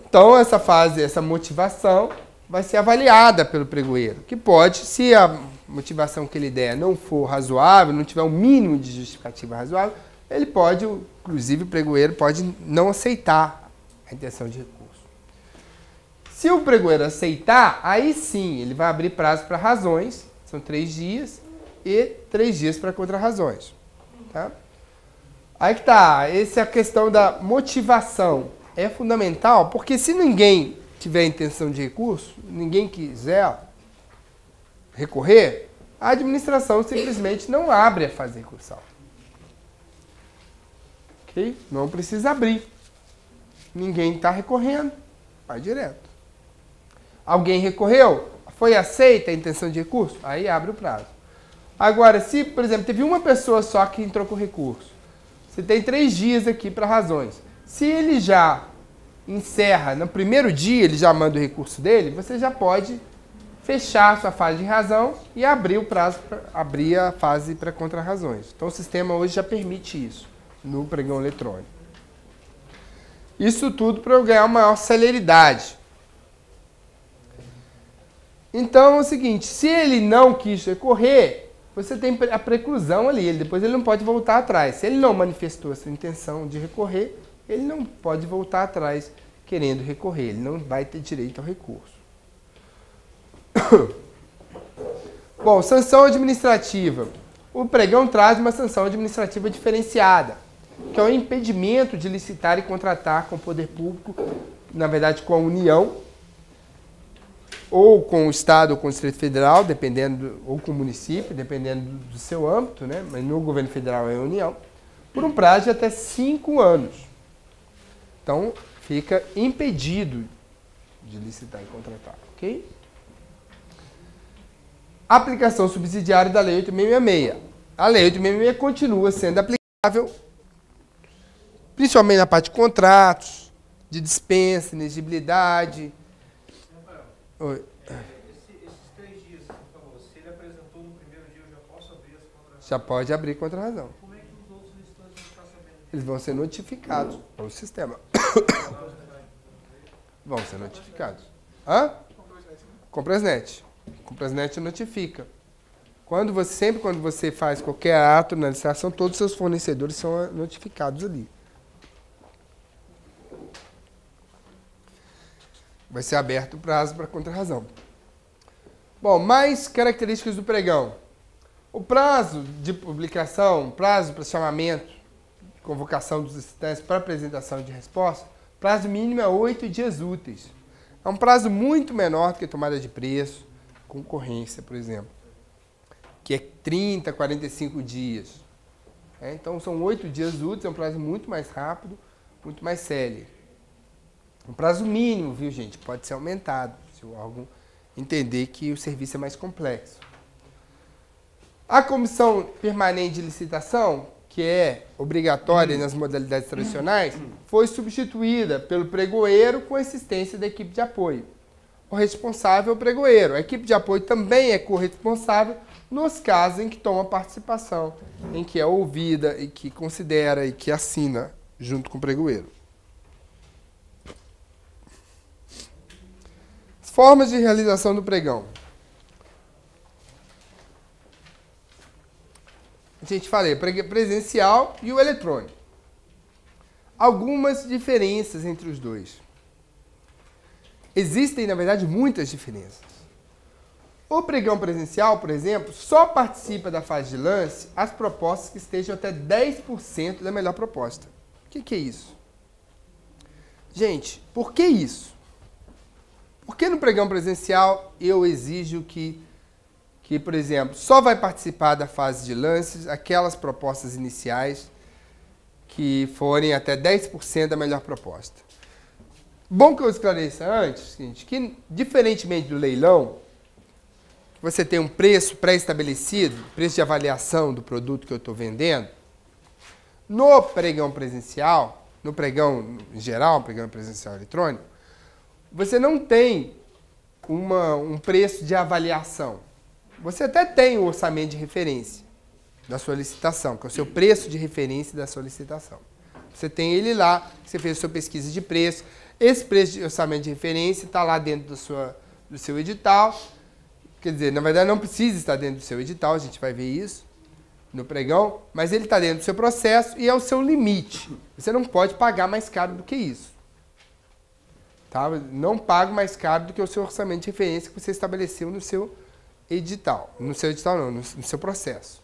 Então, essa fase, essa motivação, vai ser avaliada pelo pregoeiro, que pode, se a motivação que ele der não for razoável, não tiver um mínimo de justificativa razoável, ele pode, inclusive o pregoeiro pode não aceitar a intenção de recurso. Se o pregoeiro aceitar, aí sim, ele vai abrir prazo para razões, são 3 dias, e 3 dias para contra-razões. Tá? Aí que tá, essa é a questão da motivação. É fundamental, porque se ninguém tiver intenção de recurso, ninguém quiser recorrer, a administração simplesmente não abre a fase recursal. Ok? Não precisa abrir. Ninguém está recorrendo, vai direto. Alguém recorreu? Foi aceita a intenção de recurso? Aí abre o prazo. Agora, se, por exemplo, teve uma pessoa só que entrou com recurso, você tem 3 dias aqui para razões. Se ele já encerra, no primeiro dia ele já manda o recurso dele, você já pode fechar a sua fase de razão e abrir o prazo, abrir a fase para contra-razões. Então o sistema hoje já permite isso no pregão eletrônico. Isso tudo para eu ganhar uma maior celeridade. Então é o seguinte, se ele não quis recorrer, você tem a preclusão ali, depois ele não pode voltar atrás. Se ele não manifestou essa intenção de recorrer, ele não pode voltar atrás querendo recorrer, ele não vai ter direito ao recurso. Bom, sanção administrativa. O pregão traz uma sanção administrativa diferenciada, que é o impedimento de licitar e contratar com o poder público, na verdade com a União, ou com o Estado ou com o Distrito Federal, dependendo, ou com o município, dependendo do seu âmbito, né? Mas no governo federal é a União, por um prazo de até 5 anos. Então, fica impedido de licitar e contratar, ok? Aplicação subsidiária da Lei 8666. A Lei 8666 continua sendo aplicável, principalmente na parte de contratos, de dispensa, inexigibilidade. Rafael, Oi. esses 3 dias, por favor, se ele apresentou no primeiro dia, eu já posso abrir as contra-razões? Já pode abrir contra-razão. Como é que os outros licitantes vão ficar sabendo? Eles vão ser notificados pelo sistema. Vão ser notificados. Hã? Comprasnet. Comprasnet notifica. Sempre quando você faz qualquer ato na licitação, todos os seus fornecedores são notificados ali. Vai ser aberto o prazo para contra-razão. Bom, mais características do pregão. O prazo de publicação, prazo para chamamento, convocação dos licitantes para apresentação de resposta, prazo mínimo é 8 dias úteis. É um prazo muito menor do que a tomada de preço, concorrência, por exemplo, que é 30, 45 dias. Então, são 8 dias úteis, é um prazo muito mais rápido, muito mais célere. Um prazo mínimo, viu, gente? Pode ser aumentado, se o órgão entender que o serviço é mais complexo. A comissão permanente de licitação, que é obrigatória nas modalidades tradicionais, foi substituída pelo pregoeiro com assistência da equipe de apoio. O responsável é o pregoeiro. A equipe de apoio também é corresponsável nos casos em que toma participação, em que é ouvida e que considera e que assina junto com o pregoeiro. Formas de realização do pregão. A gente falei, presencial e o eletrônico. Algumas diferenças entre os dois. Existem, na verdade, muitas diferenças. O pregão presencial, por exemplo, só participa da fase de lance as propostas que estejam até 10% da melhor proposta. O que é isso? Gente, por que isso? Porque no pregão presencial eu exijo que, por exemplo, só vai participar da fase de lances aquelas propostas iniciais que forem até 10% da melhor proposta. Bom que eu esclareça antes, seguinte, que diferentemente do leilão, você tem um preço pré-estabelecido, preço de avaliação do produto que eu estou vendendo, no pregão presencial, no pregão em geral, pregão presencial eletrônico, você não tem um preço de avaliação. Você até tem o orçamento de referência da sua licitação, que é o seu preço de referência da sua licitação. Você tem ele lá, você fez a sua pesquisa de preço, esse preço de orçamento de referência está lá dentro do seu edital. Quer dizer, na verdade não precisa estar dentro do seu edital, a gente vai ver isso no pregão, mas ele está dentro do seu processo e é o seu limite. Você não pode pagar mais caro do que isso. Tá? Não pague mais caro do que o seu orçamento de referência que você estabeleceu no seu edital. No seu edital não, no seu processo.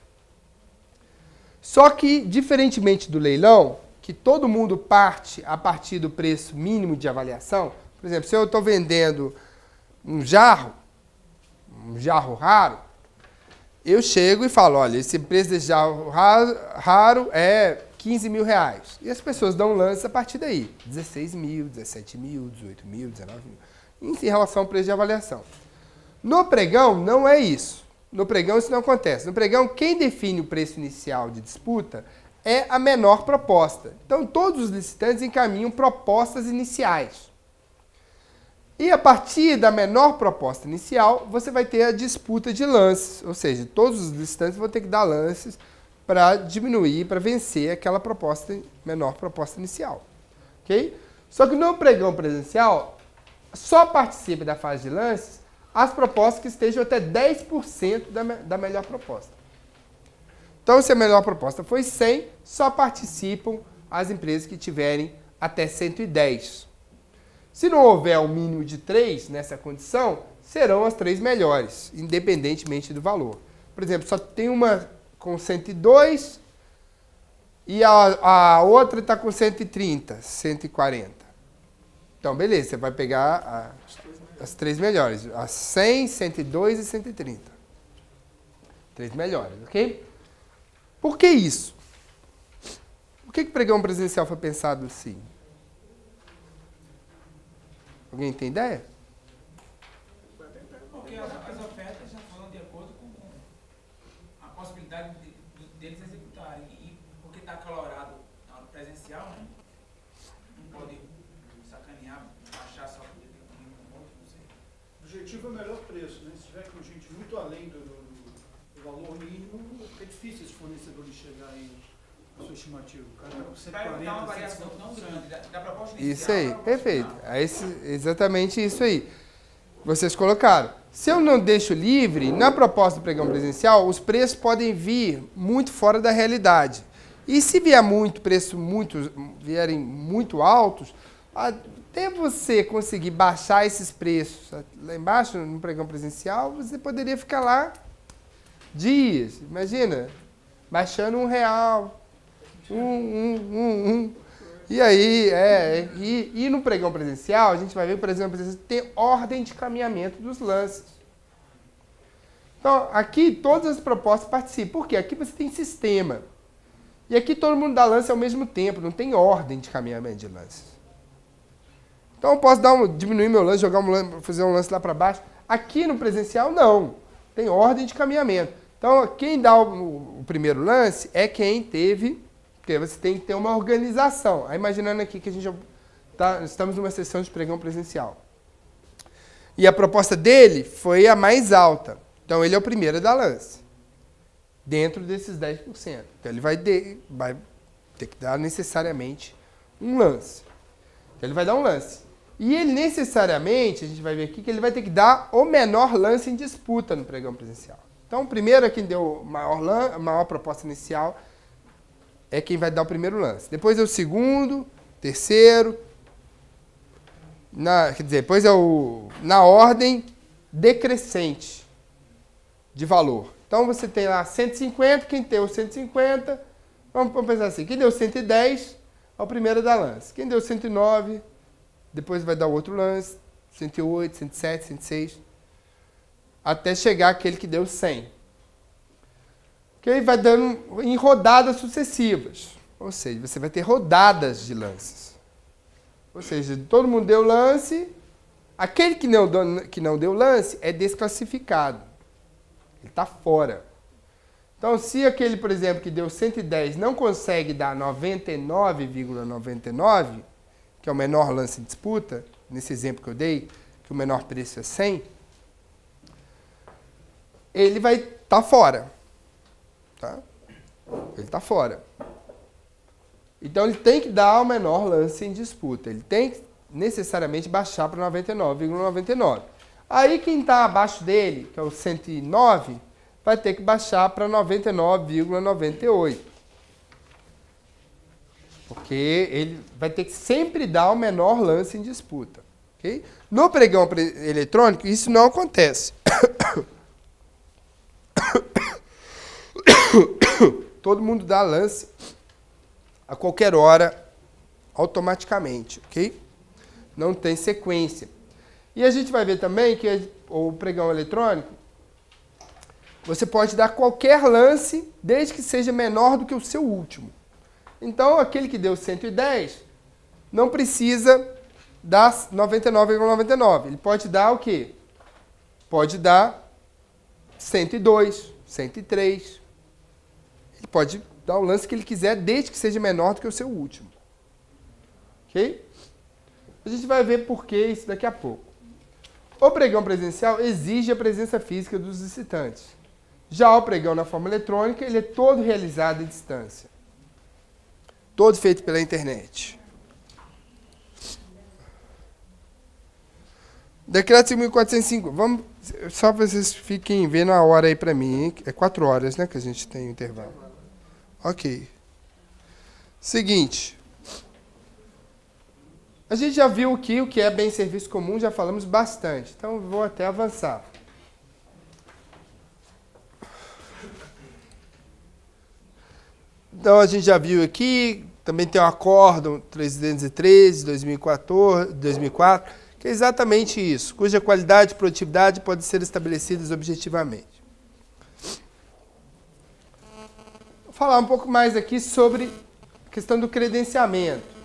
Só que, diferentemente do leilão, que todo mundo parte a partir do preço mínimo de avaliação, por exemplo, se eu estou vendendo um jarro raro, eu chego e falo, olha, esse preço desse jarro raro é 15 mil reais. E as pessoas dão lance a partir daí. 16 mil, 17 mil, 18 mil, 19 mil. Em relação ao preço de avaliação. No pregão, não é isso. No pregão, isso não acontece. No pregão, quem define o preço inicial de disputa é a menor proposta. Então, todos os licitantes encaminham propostas iniciais. E a partir da menor proposta inicial, você vai ter a disputa de lances. Ou seja, todos os licitantes vão ter que dar lances para diminuir, para vencer aquela menor proposta inicial. Ok? Só que no pregão presencial, só participa da fase de lances as propostas que estejam até 10% da melhor proposta. Então, se a melhor proposta foi 100, só participam as empresas que tiverem até 110. Se não houver um mínimo de 3 nessa condição, serão as 3 melhores, independentemente do valor. Por exemplo, só tem uma com 102 e a outra está com 130, 140. Então, beleza, você vai pegar as 3 melhores. As 100, 102 e 130. 3 melhores, ok? Por que isso? Por que o pregão presencial foi pensado assim? Alguém tem ideia? Porque as ofertas já foram de acordo com a possibilidade deles executarem. E porque está acalorado na hora presencial, né? Não pode sacar O objetivo é o melhor preço, né? Se tiver com gente muito além do valor mínimo, é difícil esses fornecedores chegarem à sua estimativa. O cara está com 140, Dá uma variação tão grande da proposta Isso inicial aí, para a proposta perfeito. final. É exatamente isso aí. Vocês colocaram. Se eu não deixo livre, na proposta do pregão presencial, os preços podem vir muito fora da realidade. E se vier vierem muito altos, até você conseguir baixar esses preços lá embaixo, no pregão presencial, você poderia ficar lá dias. Imagina, baixando R$1, E aí, e no pregão presencial, a gente vai ver, por exemplo, tem ordem de caminhamento dos lances. Então, aqui todas as propostas participam. Por quê? Aqui você tem sistema. E aqui todo mundo dá lance ao mesmo tempo, não tem ordem de caminhamento de lances. Então eu posso diminuir meu lance, fazer um lance lá para baixo. Aqui no presencial, não. Tem ordem de caminhamento. Então, quem dá o primeiro lance é quem teve... Porque você tem que ter uma organização. Aí, imaginando aqui que estamos numa sessão de pregão presencial. E a proposta dele foi a mais alta. Então, ele é o primeiro a dar lance. Dentro desses 10%. Então, ele vai ter que dar necessariamente um lance. Então, ele vai dar um lance. E ele necessariamente, a gente vai ver aqui, que ele vai ter que dar o menor lance em disputa no pregão presencial. Então, o primeiro é quem deu a maior proposta inicial, é quem vai dar o primeiro lance. Depois é o segundo, terceiro, depois é na ordem decrescente de valor. Então você tem lá 150, quem deu 150, vamos pensar assim, quem deu 110 é o primeiro a dar lance. Quem deu 109, depois vai dar o outro lance, 108, 107, 106, até chegar aquele que deu 100. Que aí vai dando em rodadas sucessivas. Ou seja, você vai ter rodadas de lances. Ou seja, todo mundo deu lance, aquele que não deu lance é desclassificado. Ele está fora. Então, se aquele, por exemplo, que deu 110 não consegue dar 99,99, que é o menor lance de disputa, nesse exemplo que eu dei, que o menor preço é 100, ele vai estar fora. Tá? Ele está fora. Então, ele tem que dar o menor lance em disputa. Ele tem que necessariamente baixar para 99,99. Aí, quem está abaixo dele, que é o 109, vai ter que baixar para 99,98. Porque ele vai ter que sempre dar o menor lance em disputa. Okay? No pregão eletrônico, isso não acontece. Todo mundo dá lance a qualquer hora, automaticamente, ok? Não tem sequência. E a gente vai ver também que o pregão eletrônico, você pode dar qualquer lance, desde que seja menor do que o seu último. Então, aquele que deu 110, não precisa dar 99,99. Ele pode dar o quê? Pode dar 102, 103. Ele pode dar o lance que ele quiser, desde que seja menor do que o seu último. Ok? A gente vai ver por que isso daqui a pouco. O pregão presencial exige a presença física dos licitantes. Já o pregão na forma eletrônica, ele é todo realizado à distância. Todo feito pela internet. Decreto 5.405. Vamos, só para vocês fiquem vendo a hora aí para mim, hein? É 4 horas, né, que a gente tem o intervalo. Ok. Seguinte. A gente já viu aqui o que é bem serviço comum, já falamos bastante. Então, vou até avançar. Então, a gente já viu aqui, também tem o Acórdão 313, 2004, que é exatamente isso, cuja qualidade e produtividade podem ser estabelecidas objetivamente. Vou falar um pouco mais aqui sobre a questão do credenciamento.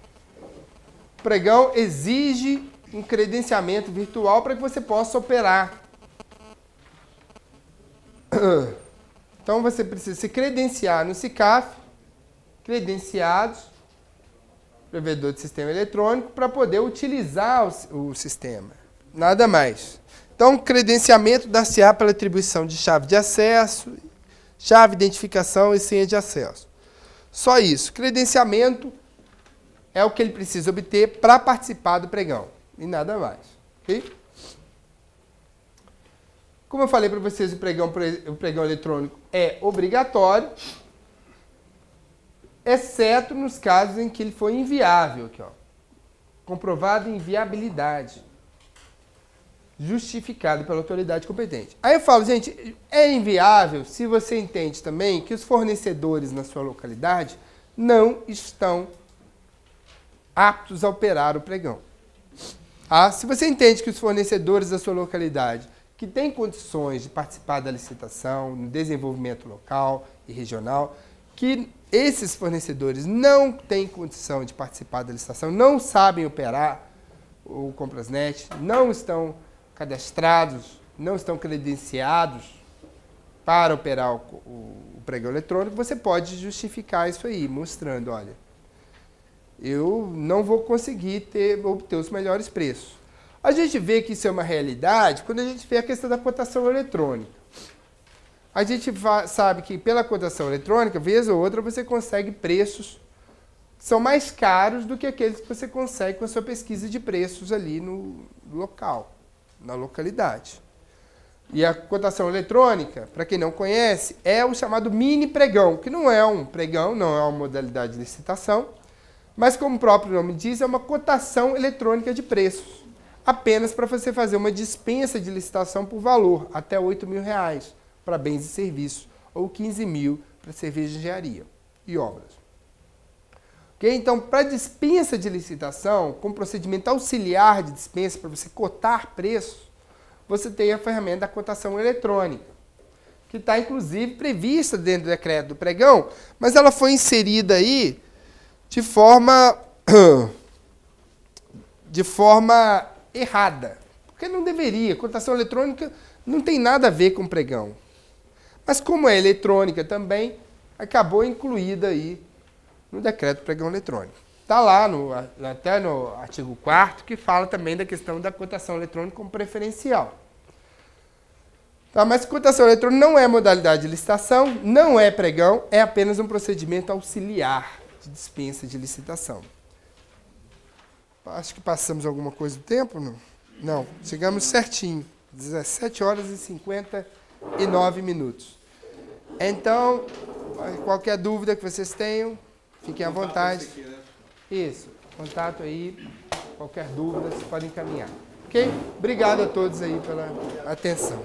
O pregão exige um credenciamento virtual para que você possa operar. Então, você precisa se credenciar no SICAF, credenciados, provedor de sistema eletrônico, para poder utilizar o sistema. Nada mais. Então, credenciamento dar-se-á pela atribuição de chave de acesso, chave de identificação e senha de acesso. Só isso. Credenciamento é o que ele precisa obter para participar do pregão. E nada mais. Ok? Como eu falei para vocês, o pregão eletrônico é obrigatório, exceto nos casos em que ele foi inviável. Aqui, ó. Comprovado inviabilidade. Justificado pela autoridade competente. Aí eu falo, gente, é inviável se você entende também que os fornecedores na sua localidade não estão aptos a operar o pregão. Se você entende que os fornecedores da sua localidade que têm condições de participar da licitação, no desenvolvimento local e regional, que esses fornecedores não têm condição de participar da licitação, não sabem operar o Comprasnet, não estão cadastrados, não estão credenciados para operar o pregão eletrônico, você pode justificar isso aí, mostrando, olha, eu não vou conseguir obter os melhores preços. A gente vê que isso é uma realidade quando a gente vê a questão da cotação eletrônica. A gente sabe que pela cotação eletrônica, vez ou outra, você consegue preços que são mais caros do que aqueles que você consegue com a sua pesquisa de preços ali no local, na localidade. E a cotação eletrônica, para quem não conhece, é o chamado mini pregão, que não é um pregão, não é uma modalidade de licitação, mas como o próprio nome diz, é uma cotação eletrônica de preços, apenas para você fazer uma dispensa de licitação por valor, até R$ 8.000 para bens e serviços, ou 15 mil para serviços de engenharia e obras. Okay? Então, para dispensa de licitação, com procedimento auxiliar de dispensa, para você cotar preços, você tem a ferramenta da cotação eletrônica, que está, inclusive, prevista dentro do decreto do pregão, mas ela foi inserida aí de forma errada, porque não deveria. Cotação eletrônica não tem nada a ver com pregão. Mas como é eletrônica também, acabou incluída aí no decreto do pregão eletrônico. Está lá, até no artigo 4º, que fala também da questão da cotação eletrônica como preferencial. Tá, mas cotação eletrônica não é modalidade de licitação, não é pregão, é apenas um procedimento auxiliar de dispensa de licitação. Acho que passamos alguma coisa do tempo, não? Não, chegamos certinho, 17 horas e 59 minutos. Então, qualquer dúvida que vocês tenham, fiquem à vontade. Isso, contato aí, qualquer dúvida, vocês podem encaminhar. Ok? Obrigado a todos aí pela atenção.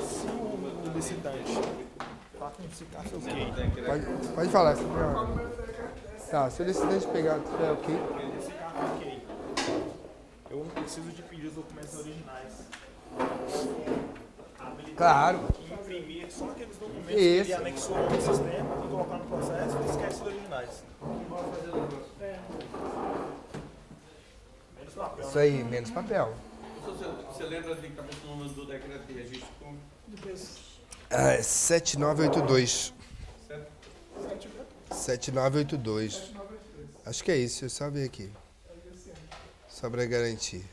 Se o licitante está com esse carro ok. Pode falar. Tá, se o licitante pegar é ok. Esse carro é ok. Eu não preciso de pedir os documentos originais. Claro. Imprimir só aqueles documentos que ele anexou no sistema e colocar no processo e esquece os originais. Menos papel. Isso aí, menos papel. Você lembra de cabeça o número do decreto de registro público? 7982. 7982. Acho que é isso, eu só ver aqui. Só para garantir.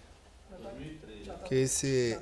Que esse